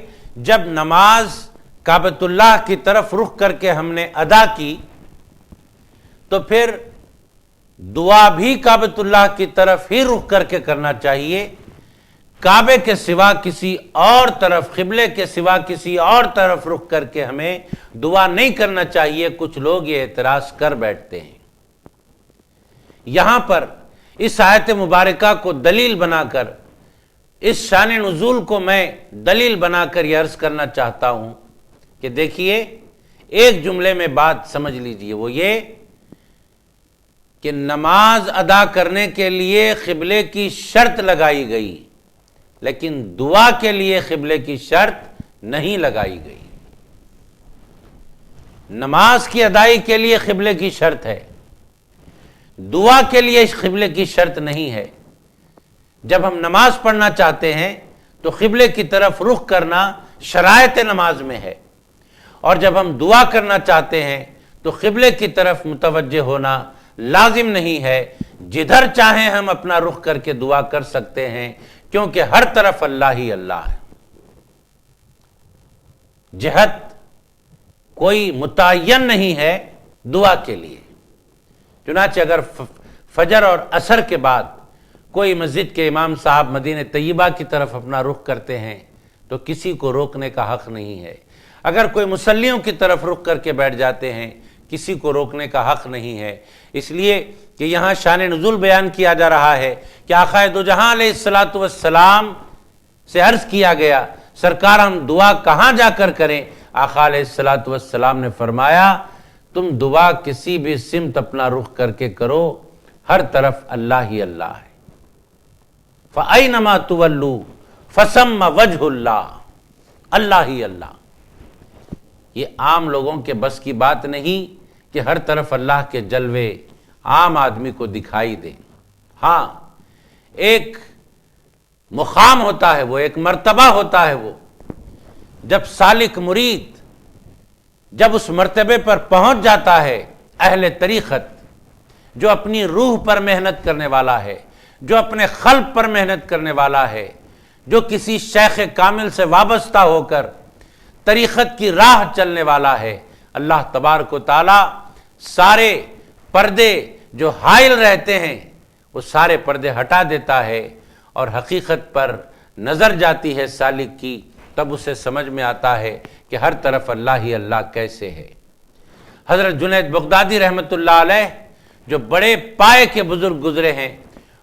جب نماز کعبۃ اللہ کی طرف رخ کر کے ہم نے ادا کی تو پھر دعا بھی کعبۃ اللہ کی طرف ہی رخ کر کے کرنا چاہیے، کعبے کے سوا کسی اور طرف، قبلے کے سوا کسی اور طرف رخ کر کے ہمیں دعا نہیں کرنا چاہیے۔ کچھ لوگ یہ اعتراض کر بیٹھتے ہیں۔ یہاں پر اس آیت مبارکہ کو دلیل بنا کر، اس شان نزول کو میں دلیل بنا کر یہ عرض کرنا چاہتا ہوں کہ دیکھیے ایک جملے میں بات سمجھ لیجئے، وہ یہ کہ نماز ادا کرنے کے لیے قبلے کی شرط لگائی گئی لیکن دعا کے لیے قبلے کی شرط نہیں لگائی گئی۔ نماز کی ادائی کے لیے قبلے کی شرط ہے، دعا کے لیے قبلے کی شرط نہیں ہے۔ جب ہم نماز پڑھنا چاہتے ہیں تو قبلے کی طرف رخ کرنا شرائط نماز میں ہے، اور جب ہم دعا کرنا چاہتے ہیں تو قبلے کی طرف متوجہ ہونا لازم نہیں ہے، جدھر چاہیں ہم اپنا رخ کر کے دعا کر سکتے ہیں، کیونکہ ہر طرف اللہ ہی اللہ ہے۔ جہت کوئی متعین نہیں ہے دعا کے لیے۔ چنانچہ اگر فجر اور عصر کے بعد کوئی مسجد کے امام صاحب مدینہ طیبہ کی طرف اپنا رخ کرتے ہیں تو کسی کو روکنے کا حق نہیں ہے۔ اگر کوئی مصلیوں کی طرف رخ کر کے بیٹھ جاتے ہیں کسی کو روکنے کا حق نہیں ہے، اس لیے کہ یہاں شان نزول بیان کیا جا رہا ہے کہ آقا دو جہاں علیہ الصلوۃ والسلام سے عرض کیا گیا سرکار ہم دعا کہاں جا کر کریں؟ آقا علیہ الصلوۃ والسلام نے فرمایا تم دعا کسی بھی سمت اپنا رخ کر کے کرو، ہر طرف اللہ ہی اللہ ہے۔ فَأَيْنَمَا تُوَلُّوا فَثَمَّ وَجْهُ اللَّهِ، اللہ ہی اللہ۔ یہ عام لوگوں کے بس کی بات نہیں کہ ہر طرف اللہ کے جلوے عام آدمی کو دکھائی دیں۔ ہاں ایک مقام ہوتا ہے، وہ ایک مرتبہ ہوتا ہے، وہ جب سالک مرید جب اس مرتبے پر پہنچ جاتا ہے، اہل طریقت جو اپنی روح پر محنت کرنے والا ہے، جو اپنے قلب پر محنت کرنے والا ہے، جو کسی شیخ کامل سے وابستہ ہو کر طریقت کی راہ چلنے والا ہے، اللہ تبارک و تعالی سارے پردے جو حائل رہتے ہیں وہ سارے پردے ہٹا دیتا ہے، اور حقیقت پر نظر جاتی ہے سالک کی، تب اسے سمجھ میں آتا ہے کہ ہر طرف اللہ ہی اللہ کیسے ہے۔ حضرت جنید بغدادی رحمۃ اللہ علیہ جو بڑے پائے کے بزرگ گزرے ہیں،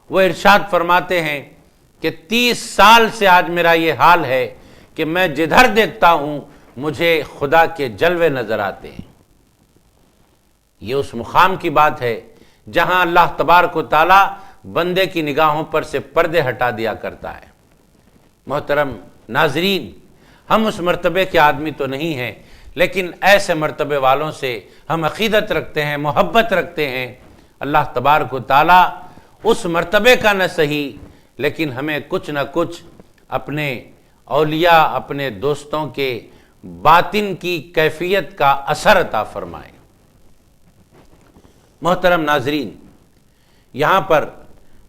وہ ارشاد فرماتے ہیں کہ 30 سال سے آج میرا یہ حال ہے کہ میں جدھر دیکھتا ہوں مجھے خدا کے جلوے نظر آتے ہیں۔ یہ اس مقام کی بات ہے جہاں اللہ تبارک و تعالی بندے کی نگاہوں پر سے پردے ہٹا دیا کرتا ہے۔ محترم ناظرین، ہم اس مرتبے کے آدمی تو نہیں ہیں، لیکن ایسے مرتبے والوں سے ہم عقیدت رکھتے ہیں، محبت رکھتے ہیں۔ اللہ تبارک و تعالی اس مرتبے کا نہ صحیح، لیکن ہمیں کچھ نہ کچھ اپنے اولیاء، اپنے دوستوں کے باطن کی کیفیت کا اثر عطا فرمائے۔ محترم ناظرین، یہاں پر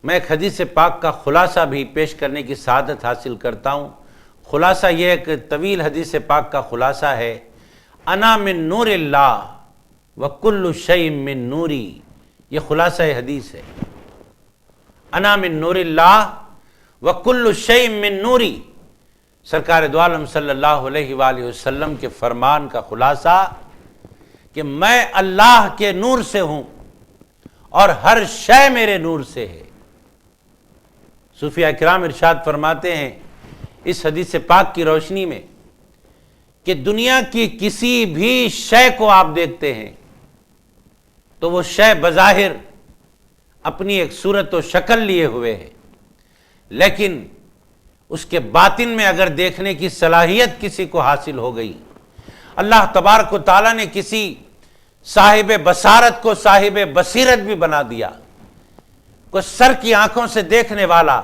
میں ایک حدیث پاک کا خلاصہ بھی پیش کرنے کی سعادت حاصل کرتا ہوں۔ خلاصہ یہ ایک طویل حدیث پاک کا خلاصہ ہے، انا من نور اللہ وکل شیء من نوری، یہ خلاصہ حدیث ہے۔ انا من نور اللہ وکل شیء من نوری، سرکار دو عالم صلی اللہ علیہ وآلہ وسلم کے فرمان کا خلاصہ کہ میں اللہ کے نور سے ہوں اور ہر شے میرے نور سے ہے۔ صوفیاء کرام ارشاد فرماتے ہیں اس حدیث پاک کی روشنی میں کہ دنیا کی کسی بھی شے کو آپ دیکھتے ہیں تو وہ شے بظاہر اپنی ایک صورت و شکل لیے ہوئے ہے، لیکن اس کے باطن میں اگر دیکھنے کی صلاحیت کسی کو حاصل ہو گئی، اللہ تبارک و تعالیٰ نے کسی صاحب بصارت کو صاحب بصیرت بھی بنا دیا، کوئی سر کی آنکھوں سے دیکھنے والا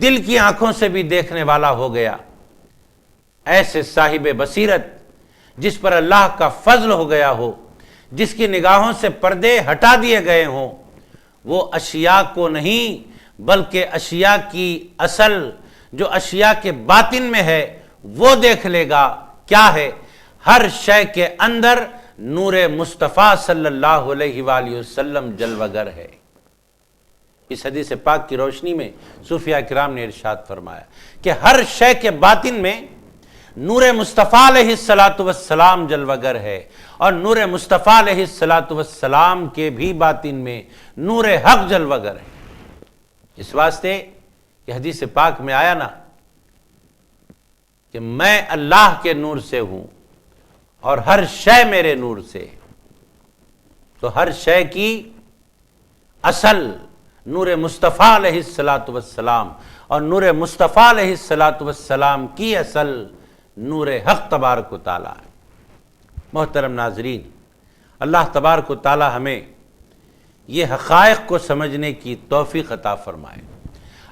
دل کی آنکھوں سے بھی دیکھنے والا ہو گیا۔ ایسے صاحب بصیرت جس پر اللہ کا فضل ہو گیا ہو، جس کی نگاہوں سے پردے ہٹا دیے گئے ہوں، وہ اشیاء کو نہیں بلکہ اشیاء کی اصل جو اشیاء کے باطن میں ہے وہ دیکھ لے گا۔ کیا ہے؟ ہر شے کے اندر نور مصطفیٰ صلی اللہ علیہ وآلہ وسلم جلوگر ہے۔ اس حدیث پاک کی روشنی میں صوفیاء کرام نے ارشاد فرمایا کہ ہر شے کے باطن میں نور مصطفیٰ علیہ الصلاۃ والسلام جلوگر ہے، اور نور مصطفیٰ علیہ الصلاۃ والسلام کے بھی باطن میں نور حق جلوگر ہے۔ اس واسطے یہ حدیث پاک میں آیا نا کہ میں اللہ کے نور سے ہوں اور ہر شے میرے نور سے، تو ہر شے کی اصل نور مصطفیٰ علیہ الصلاۃ والسلام، اور نور مصطفیٰ علیہ الصلاۃ والسلام کی اصل نور حق تبارک و تعالی ہے۔ محترم ناظرین، اللہ تبارک و تعالی ہمیں یہ حقائق کو سمجھنے کی توفیق عطا فرمائے۔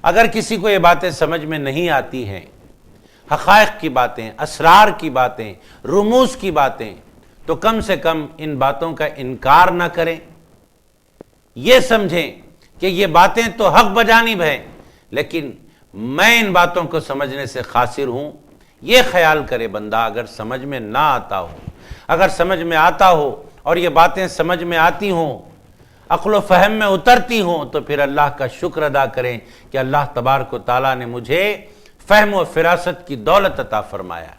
اگر کسی کو یہ باتیں سمجھ میں نہیں آتی ہیں، حقائق کی باتیں، اسرار کی باتیں، رموز کی باتیں، تو کم سے کم ان باتوں کا انکار نہ کریں، یہ سمجھیں کہ یہ باتیں تو حق بجانب ہیں، لیکن میں ان باتوں کو سمجھنے سے قاصر ہوں۔ یہ خیال کرے بندہ، اگر سمجھ میں نہ آتا ہو، اگر سمجھ میں آتا ہو اور یہ باتیں سمجھ میں آتی ہوں، عقل و فہم میں اترتی ہوں، تو پھر اللہ کا شکر ادا کریں کہ اللہ تبارک و تعالیٰ نے مجھے فہم و فراست کی دولت عطا فرمایا۔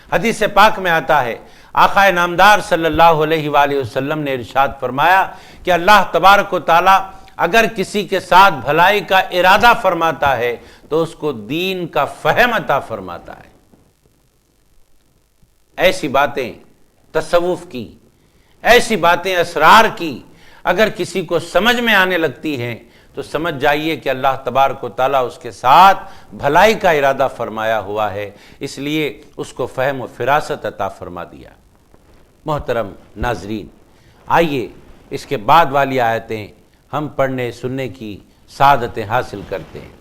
حدیث پاک میں آتا ہے، آقا نامدار صلی اللہ علیہ وآلہ وسلم نے ارشاد فرمایا کہ اللہ تبارک و تعالیٰ اگر کسی کے ساتھ بھلائی کا ارادہ فرماتا ہے تو اس کو دین کا فہم عطا فرماتا ہے۔ ایسی باتیں تصوف کی، ایسی باتیں اسرار کی اگر کسی کو سمجھ میں آنے لگتی ہیں تو سمجھ جائیے کہ اللہ تبارک و تعالیٰ اس کے ساتھ بھلائی کا ارادہ فرمایا ہوا ہے، اس لیے اس کو فہم و فراست عطا فرما دیا۔ محترم ناظرین، آئیے اس کے بعد والی آیتیں ہم پڑھنے سننے کی سعادتیں حاصل کرتے ہیں۔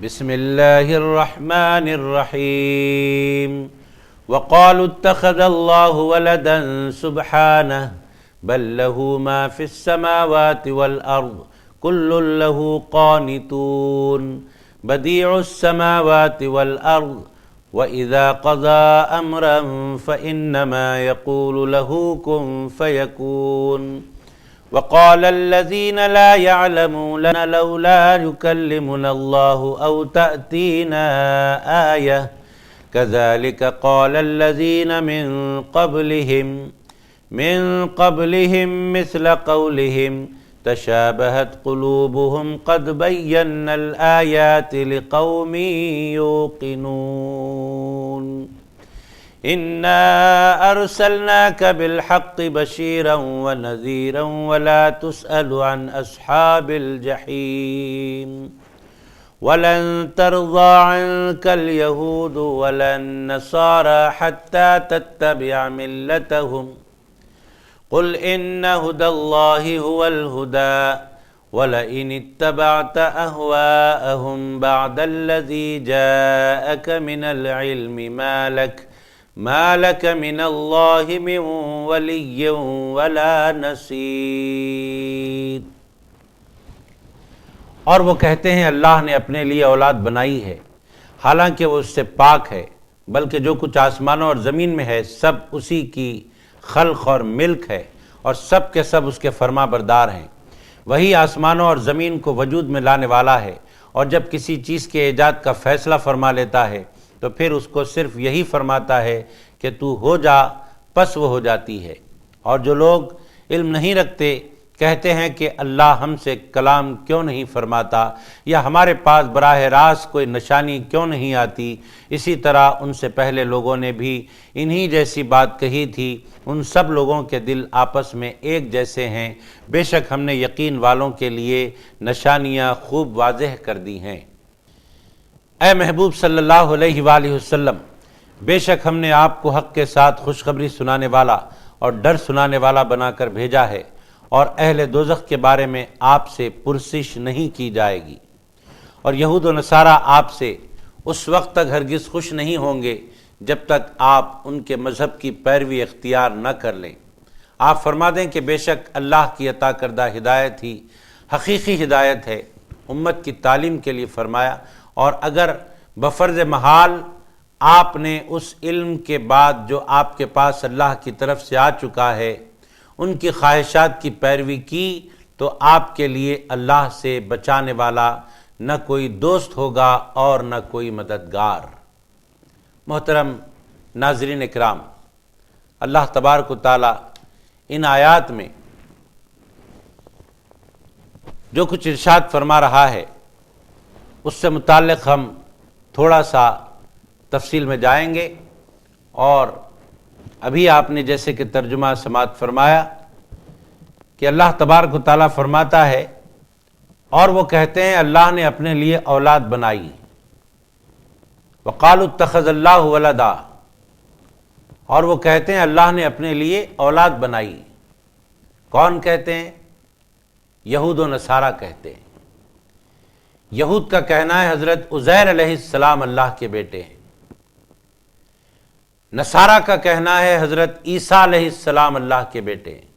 بسم اللہ الرحمن الرحیم وقالوا اتخذ اللہ ولدا سبحانہ بل له ما في السماوات والأرض كل له قانتون بديع السماوات والأرض وإذا قضى أمرا فإنما يقول له كن فيكون وقال الذين لا يعلمون لولا يكلمنا الله أو تأتينا آية كذلك قال الذين من قبلهم مثل قولهم تشابهت قلوبهم قد بينا الآيات لقوم يوقنون إنا أرسلناك بالحق بشيرا ونذيرا ولا تسأل عن أصحاب الجحيم ولن ترضى عنك اليهود ولا النصارى حتى تتبع ملتهم قل إن هدى الله هو الهدى ولئن اتبعت أهواءهم بعد الذي جاءك من العلم ما لك من الله من ولي ولا نصير۔ اور وہ کہتے ہیں اللہ نے اپنے لیے اولاد بنائی ہے، حالانکہ وہ اس سے پاک ہے، بلکہ جو کچھ آسمانوں اور زمین میں ہے سب اسی کی خلق اور ملک ہے، اور سب کے سب اس کے فرما بردار ہیں۔ وہی آسمانوں اور زمین کو وجود میں لانے والا ہے، اور جب کسی چیز کے ایجاد کا فیصلہ فرما لیتا ہے تو پھر اس کو صرف یہی فرماتا ہے کہ تو ہو جا، پس وہ ہو جاتی ہے۔ اور جو لوگ علم نہیں رکھتے کہتے ہیں کہ اللہ ہم سے کلام کیوں نہیں فرماتا، یا ہمارے پاس براہ راست کوئی نشانی کیوں نہیں آتی۔ اسی طرح ان سے پہلے لوگوں نے بھی انہی جیسی بات کہی تھی۔ ان سب لوگوں کے دل آپس میں ایک جیسے ہیں، بے شک ہم نے یقین والوں کے لیے نشانیاں خوب واضح کر دی ہیں۔ اے محبوب صلی اللہ علیہ وآلہ وسلم، بے شک ہم نے آپ کو حق کے ساتھ خوشخبری سنانے والا اور ڈر سنانے والا بنا کر بھیجا ہے، اور اہل دوزخ کے بارے میں آپ سے پرسش نہیں کی جائے گی، اور یہود و نصارہ آپ سے اس وقت تک ہرگز خوش نہیں ہوں گے جب تک آپ ان کے مذہب کی پیروی اختیار نہ کر لیں۔ آپ فرما دیں کہ بے شک اللہ کی عطا کردہ ہدایت ہی حقیقی ہدایت ہے، امت کی تعلیم کے لیے فرمایا۔ اور اگر بفرض محال آپ نے اس علم کے بعد جو آپ کے پاس اللہ کی طرف سے آ چکا ہے ان کی خواہشات کی پیروی کی تو آپ کے لیے اللہ سے بچانے والا نہ کوئی دوست ہوگا اور نہ کوئی مددگار۔ محترم ناظرین اکرام، اللہ تبارک و تعالی ان آیات میں جو کچھ ارشاد فرما رہا ہے اس سے متعلق ہم تھوڑا سا تفصیل میں جائیں گے، اور ابھی آپ نے جیسے کہ ترجمہ سماعت فرمایا کہ اللہ تبارک و تعالیٰ فرماتا ہے، اور وہ کہتے ہیں اللہ نے اپنے لیے اولاد بنائی، وقالوا اتخذ اللہ ولدا، اور وہ کہتے ہیں اللہ نے اپنے لیے اولاد بنائی۔ کون کہتے ہیں؟ یہود و نصارہ کہتے ہیں۔ یہود کا کہنا ہے حضرت عزیر علیہ السلام اللہ کے بیٹے ہیں، نصارہ کا کہنا ہے حضرت عیسیٰ علیہ السلام اللہ کے بیٹے ہیں،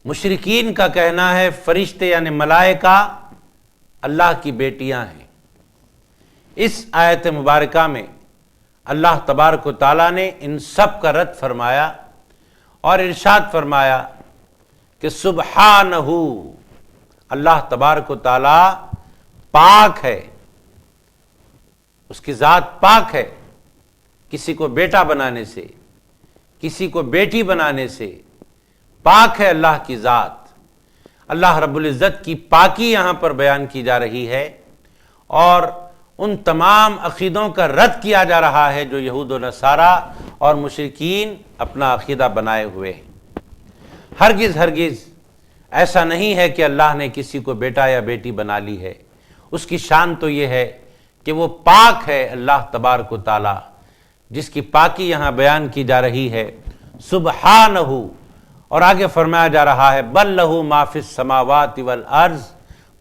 مشرکین کا کہنا ہے فرشتے یعنی ملائکہ اللہ کی بیٹیاں ہیں۔ اس آیت مبارکہ میں اللہ تبارک و تعالیٰ نے ان سب کا رد فرمایا اور ارشاد فرمایا کہ سبحانہ، اللہ تبارک و تعالیٰ پاک ہے، اس کی ذات پاک ہے کسی کو بیٹا بنانے سے، کسی کو بیٹی بنانے سے، پاک ہے اللہ کی ذات۔ اللہ رب العزت کی پاکی یہاں پر بیان کی جا رہی ہے، اور ان تمام عقیدوں کا رد کیا جا رہا ہے جو یہود و نصارہ اور مشرکین اپنا عقیدہ بنائے ہوئے ہیں۔ ہرگز ہرگز ایسا نہیں ہے کہ اللہ نے کسی کو بیٹا یا بیٹی بنا لی ہے۔ اس کی شان تو یہ ہے کہ وہ پاک ہے اللہ تبارک و تعالی، جس کی پاکی یہاں بیان کی جا رہی ہے سبحانہ۔ اور آگے فرمایا جا رہا ہے بل لہ ما فی السماوات والارض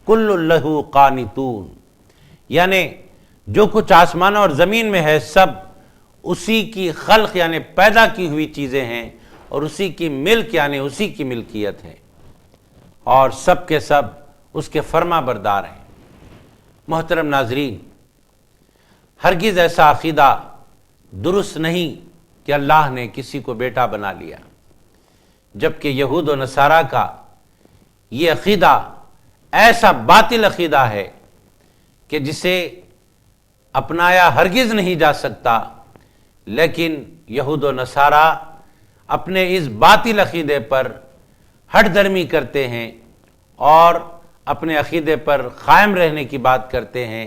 کل لہ قانتون، یعنی جو کچھ آسمان اور زمین میں ہے سب اسی کی خلق یعنی پیدا کی ہوئی چیزیں ہیں اور اسی کی ملک یعنی اسی کی ملکیت ہے، اور سب کے سب اس کے فرما بردار ہیں۔ محترم ناظرین، ہرگز ایسا عقیدہ درست نہیں کہ اللہ نے کسی کو بیٹا بنا لیا، جبکہ یہود و نصارہ کا یہ عقیدہ ایسا باطل عقیدہ ہے کہ جسے اپنایا ہرگز نہیں جا سکتا، لیکن یہود و نصارہ اپنے اس باطل عقیدے پر ہٹ درمی کرتے ہیں اور اپنے عقیدے پر قائم رہنے کی بات کرتے ہیں،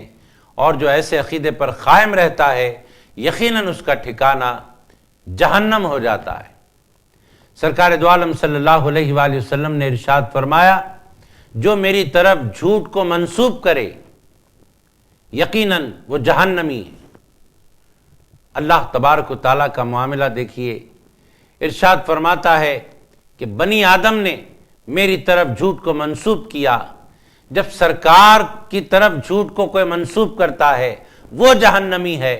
اور جو ایسے عقیدے پر قائم رہتا ہے یقیناً اس کا ٹھکانہ جہنم ہو جاتا ہے۔ سرکار دو عالم صلی اللہ علیہ وآلہ وسلم نے ارشاد فرمایا، جو میری طرف جھوٹ کو منسوب کرے یقیناً وہ جہنمی ہے۔ اللہ تبارک و تعالیٰ کا معاملہ دیکھیے، ارشاد فرماتا ہے کہ بنی آدم نے میری طرف جھوٹ کو منسوب کیا۔ جب سرکار کی طرف جھوٹ کو کوئی منسوب کرتا ہے وہ جہنمی ہے،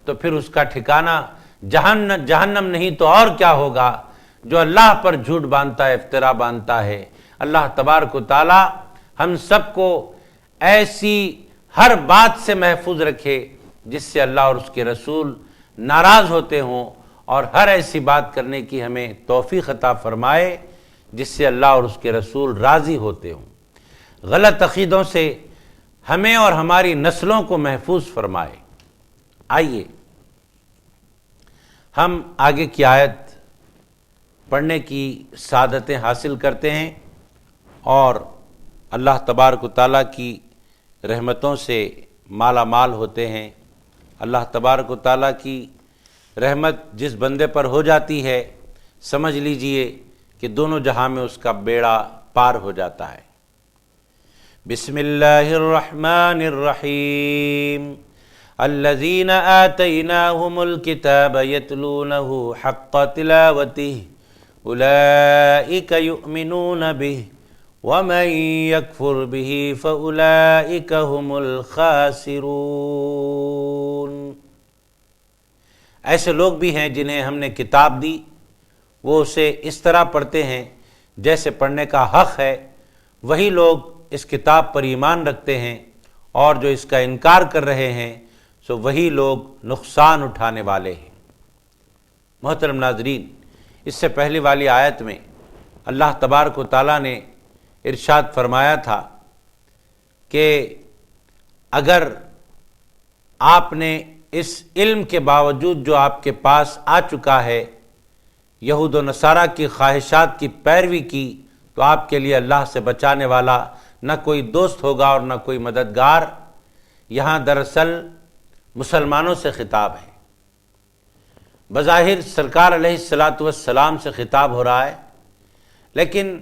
تو پھر اس کا ٹھکانہ جہنم نہیں تو اور کیا ہوگا؟ جو اللہ پر جھوٹ باندھتا ہے، افترا باندھتا ہے۔ اللہ تبارک و تعالی ہم سب کو ایسی ہر بات سے محفوظ رکھے جس سے اللہ اور اس کے رسول ناراض ہوتے ہوں، اور ہر ایسی بات کرنے کی ہمیں توفیق عطا فرمائے جس سے اللہ اور اس کے رسول راضی ہوتے ہوں۔ غلط عقیدوں سے ہمیں اور ہماری نسلوں کو محفوظ فرمائے۔ آئیے ہم آگے کی آیت پڑھنے کی سعادتیں حاصل کرتے ہیں اور اللہ تبارک و تعالیٰ کی رحمتوں سے مالا مال ہوتے ہیں۔ اللہ تبارک و تعالیٰ کی رحمت جس بندے پر ہو جاتی ہے سمجھ لیجئے کہ دونوں جہاں میں اس کا بیڑا پار ہو جاتا ہے۔ بسم اللہ الرحمن الرحیم الذین آتیناہم الکتاب یتلونہ حق تلاوتہ اولئک یؤمنون بہ ومن یکفر بہ فاولئک هم الخاسرون۔ ایسے لوگ بھی ہیں جنہیں ہم نے کتاب دی، وہ اسے اس طرح پڑھتے ہیں جیسے پڑھنے کا حق ہے، وہی لوگ اس کتاب پر ایمان رکھتے ہیں، اور جو اس کا انکار کر رہے ہیں سو وہی لوگ نقصان اٹھانے والے ہیں۔ محترم ناظرین، اس سے پہلی والی آیت میں اللہ تبارک و تعالیٰ نے ارشاد فرمایا تھا کہ اگر آپ نے اس علم کے باوجود جو آپ کے پاس آ چکا ہے یہود و نصارہ کی خواہشات کی پیروی کی، تو آپ کے لیے اللہ سے بچانے والا نہ کوئی دوست ہوگا اور نہ کوئی مددگار۔ یہاں دراصل مسلمانوں سے خطاب ہے، بظاہر سرکار علیہ السلام سے خطاب ہو رہا ہے، لیکن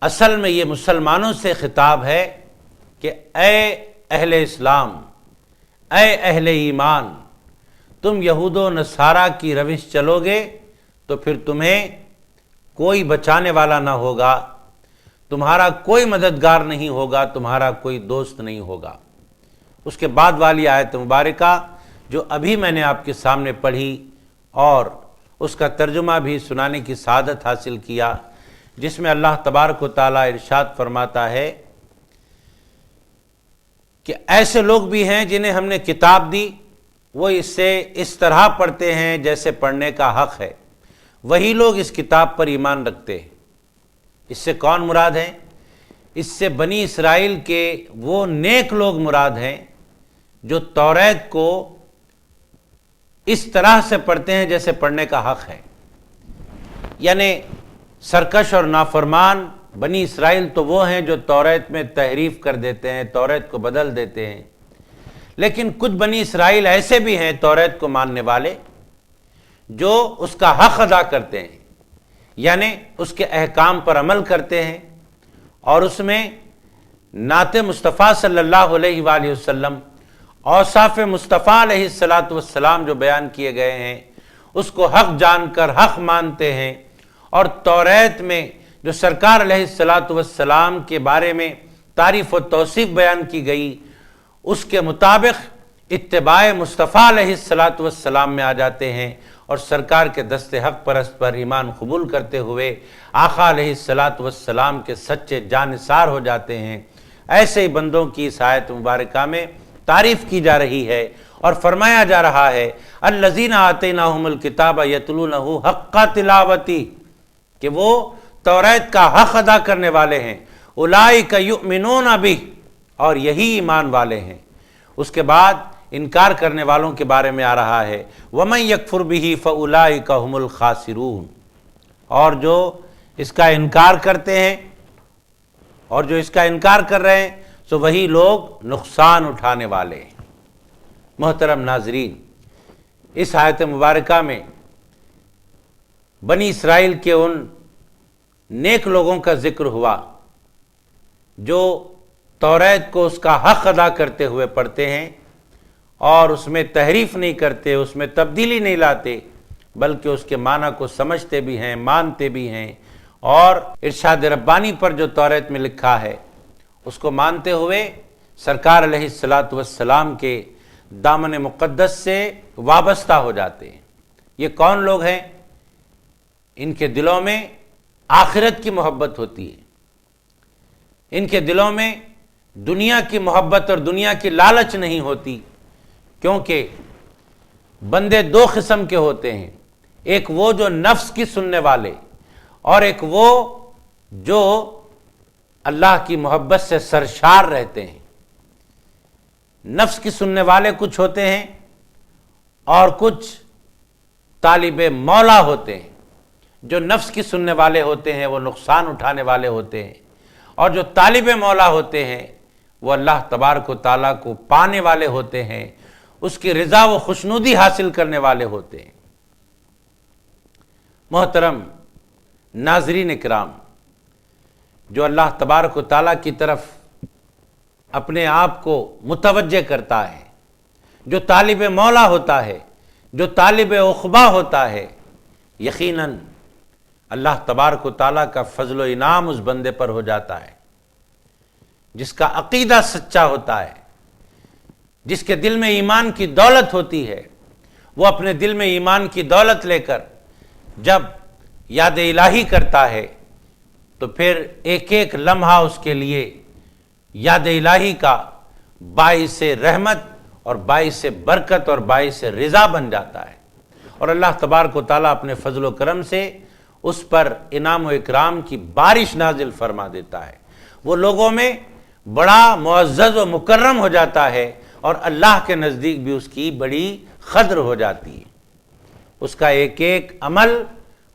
اصل میں یہ مسلمانوں سے خطاب ہے کہ اے اہل اسلام، اے اہل ایمان، تم یہود و نصارہ کی روش چلو گے تو پھر تمہیں کوئی بچانے والا نہ ہوگا، تمہارا کوئی مددگار نہیں ہوگا، تمہارا کوئی دوست نہیں ہوگا۔ اس کے بعد والی آیت مبارکہ جو ابھی میں نے آپ کے سامنے پڑھی اور اس کا ترجمہ بھی سنانے کی سعادت حاصل کیا، جس میں اللہ تبارک و تعالیٰ ارشاد فرماتا ہے کہ ایسے لوگ بھی ہیں جنہیں ہم نے کتاب دی، وہ اسے اس طرح پڑھتے ہیں جیسے پڑھنے کا حق ہے، وہی لوگ اس کتاب پر ایمان رکھتے ہیں۔ اس سے کون مراد ہیں؟ اس سے بنی اسرائیل کے وہ نیک لوگ مراد ہیں جو توریت کو اس طرح سے پڑھتے ہیں جیسے پڑھنے کا حق ہے۔ یعنی سرکش اور نافرمان بنی اسرائیل تو وہ ہیں جو توریت میں تحریف کر دیتے ہیں، توریت کو بدل دیتے ہیں، لیکن کچھ بنی اسرائیل ایسے بھی ہیں توریت کو ماننے والے جو اس کا حق ادا کرتے ہیں، یعنی اس کے احکام پر عمل کرتے ہیں، اور اس میں نعت مصطفیٰ صلی اللہ علیہ وآلہ وسلم، اوصاف مصطفیٰ علیہ السلام جو بیان کیے گئے ہیں اس کو حق جان کر حق مانتے ہیں، اور توریت میں جو سرکار علیہ السلام کے بارے میں تعریف و توصیف بیان کی گئی اس کے مطابق اتباع مصطفیٰ علیہ الصلاۃ والسلام میں آ جاتے ہیں اور سرکار کے دست حق پرست پر ایمان قبول کرتے ہوئے آقا علیہ الصلاۃ والسلام کے سچے جانثار ہو جاتے ہیں۔ ایسے ہی بندوں کی اس آیت مبارکہ میں تعریف کی جا رہی ہے اور فرمایا جا رہا ہے الذین آتیناہم الکتاب یتلونہ حق تلاوتی، کہ وہ توریت کا حق ادا کرنے والے ہیں، اولئک یؤمنون بہ، اور یہی ایمان والے ہیں۔ اس کے بعد انکار کرنے والوں کے بارے میں آ رہا ہے وَمَن یکفر بہ فَأُولَئِکَ هُمُ الْخَاسِرُونَ، اور جو اس کا انکار کرتے ہیں اور جو اس کا انکار کر رہے ہیں تو وہی لوگ نقصان اٹھانے والے ہیں۔ محترم ناظرین، اس آیت مبارکہ میں بنی اسرائیل کے ان نیک لوگوں کا ذکر ہوا جو توریت کو اس کا حق ادا کرتے ہوئے پڑھتے ہیں اور اس میں تحریف نہیں کرتے، اس میں تبدیلی نہیں لاتے، بلکہ اس کے معنی کو سمجھتے بھی ہیں، مانتے بھی ہیں، اور ارشاد ربانی پر جو توریت میں لکھا ہے اس کو مانتے ہوئے سرکار علیہ الصلاۃ والسلام کے دامن مقدس سے وابستہ ہو جاتے ہیں۔ یہ کون لوگ ہیں؟ ان کے دلوں میں آخرت کی محبت ہوتی ہے، ان کے دلوں میں دنیا کی محبت اور دنیا کی لالچ نہیں ہوتی، کیونکہ بندے دو قسم کے ہوتے ہیں، ایک وہ جو نفس کی سننے والے اور ایک وہ جو اللہ کی محبت سے سرشار رہتے ہیں۔ نفس کی سننے والے کچھ ہوتے ہیں اور کچھ طالب مولا ہوتے ہیں۔ جو نفس کی سننے والے ہوتے ہیں وہ نقصان اٹھانے والے ہوتے ہیں، اور جو طالب مولا ہوتے ہیں وہ اللہ تبارک و تعالیٰ کو پانے والے ہوتے ہیں، اس کی رضا و خوشنودی حاصل کرنے والے ہوتے ہیں۔ محترم ناظرین کرام، جو اللہ تبارک و تعالیٰ کی طرف اپنے آپ کو متوجہ کرتا ہے، جو طالب مولا ہوتا ہے، جو طالب عقبہ ہوتا ہے، یقیناً اللہ تبارک و تعالیٰ کا فضل و انعام اس بندے پر ہو جاتا ہے۔ جس کا عقیدہ سچا ہوتا ہے، جس کے دل میں ایمان کی دولت ہوتی ہے، وہ اپنے دل میں ایمان کی دولت لے کر جب یاد الہی کرتا ہے تو پھر ایک ایک لمحہ اس کے لیے یاد الہی کا باعث رحمت اور باعث برکت اور باعث رضا بن جاتا ہے، اور اللہ تبارک و تعالیٰ اپنے فضل و کرم سے اس پر انعام و اکرام کی بارش نازل فرما دیتا ہے۔ وہ لوگوں میں بڑا معزز و مکرم ہو جاتا ہے اور اللہ کے نزدیک بھی اس کی بڑی قدر ہو جاتی ہے۔ اس کا ایک ایک عمل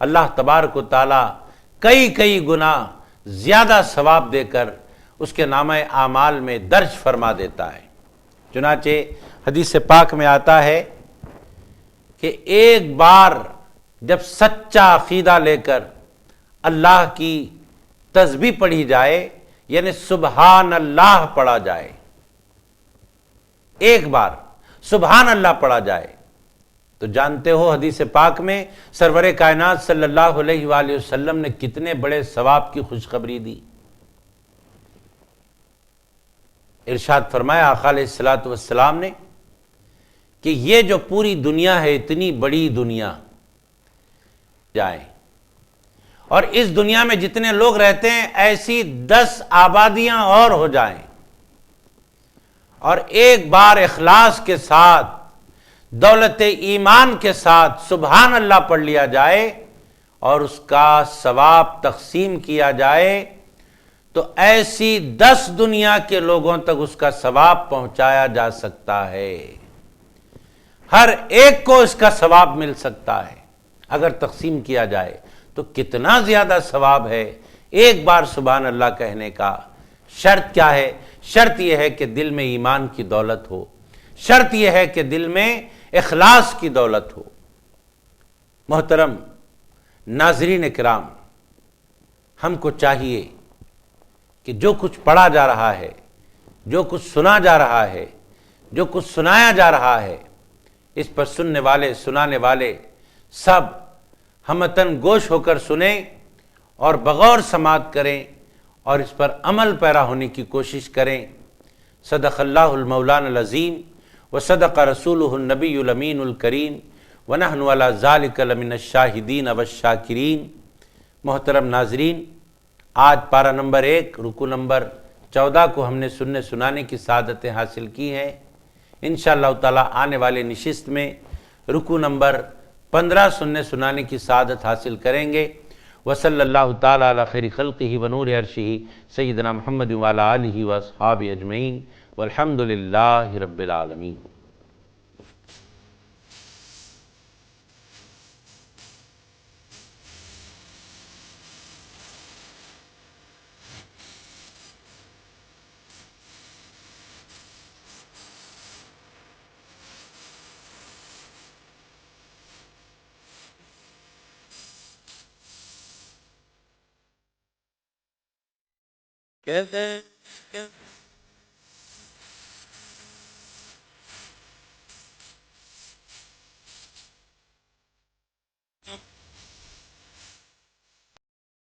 اللہ تبارک و تعالیٰ کئی گنا زیادہ ثواب دے کر اس کے نامہ اعمال میں درج فرما دیتا ہے۔ چنانچہ حدیث پاک میں آتا ہے کہ ایک بار جب سچا عقیدہ لے کر اللہ کی تسبیح پڑھی جائے، یعنی سبحان اللہ پڑھا جائے، ایک بار سبحان اللہ پڑھا جائے، تو جانتے ہو حدیث پاک میں سرور کائنات صلی اللہ علیہ وآلہ وسلم نے کتنے بڑے ثواب کی خوشخبری دی۔ ارشاد فرمایا آقا علیہ الصلوۃ والسلام نے کہ یہ جو پوری دنیا ہے، اتنی بڑی دنیا جائیں، اور اس دنیا میں جتنے لوگ رہتے ہیں ایسی 10 آبادیاں اور ہو جائیں، اور ایک بار اخلاص کے ساتھ دولت ایمان کے ساتھ سبحان اللہ پڑھ لیا جائے اور اس کا ثواب تقسیم کیا جائے تو ایسی 10 دنیا کے لوگوں تک اس کا ثواب پہنچایا جا سکتا ہے۔ ہر ایک کو اس کا ثواب مل سکتا ہے۔ اگر تقسیم کیا جائے تو کتنا زیادہ ثواب ہے ایک بار سبحان اللہ کہنے کا۔ شرط کیا ہے؟ شرط یہ ہے کہ دل میں ایمان کی دولت ہو، شرط یہ ہے کہ دل میں اخلاص کی دولت ہو۔ محترم ناظرین کرام، ہم کو چاہیے کہ جو کچھ پڑھا جا رہا ہے، جو کچھ سنا جا رہا ہے، جو کچھ سنایا جا رہا ہے، اس پر سننے والے سنانے والے سب ہمتن گوش ہو کر سنیں اور بغور سماعت کریں اور اس پر عمل پیرا ہونے کی کوشش کریں۔ صدق اللہ المولان العظیم وصدق رسولہ النبی الامین الکریم ونحن علی ذالک لمن الشاہدین والشاکرین۔ محترم ناظرین، آج پارہ نمبر 1 رکوع نمبر 14 کو ہم نے سننے سنانے کی سعادتیں حاصل کی ہیں۔ انشاءاللہ تعالی آنے والے نشست میں رکوع نمبر 15 سننے سنانے کی سعادت حاصل کریں گے۔ وصلی اللہ تعالی علی خیر خلقہ ونور عرشہ سیدنا محمد وعلی آلہ واصحابہ اجمعین والحمد للہ رب العالمین۔ كذلك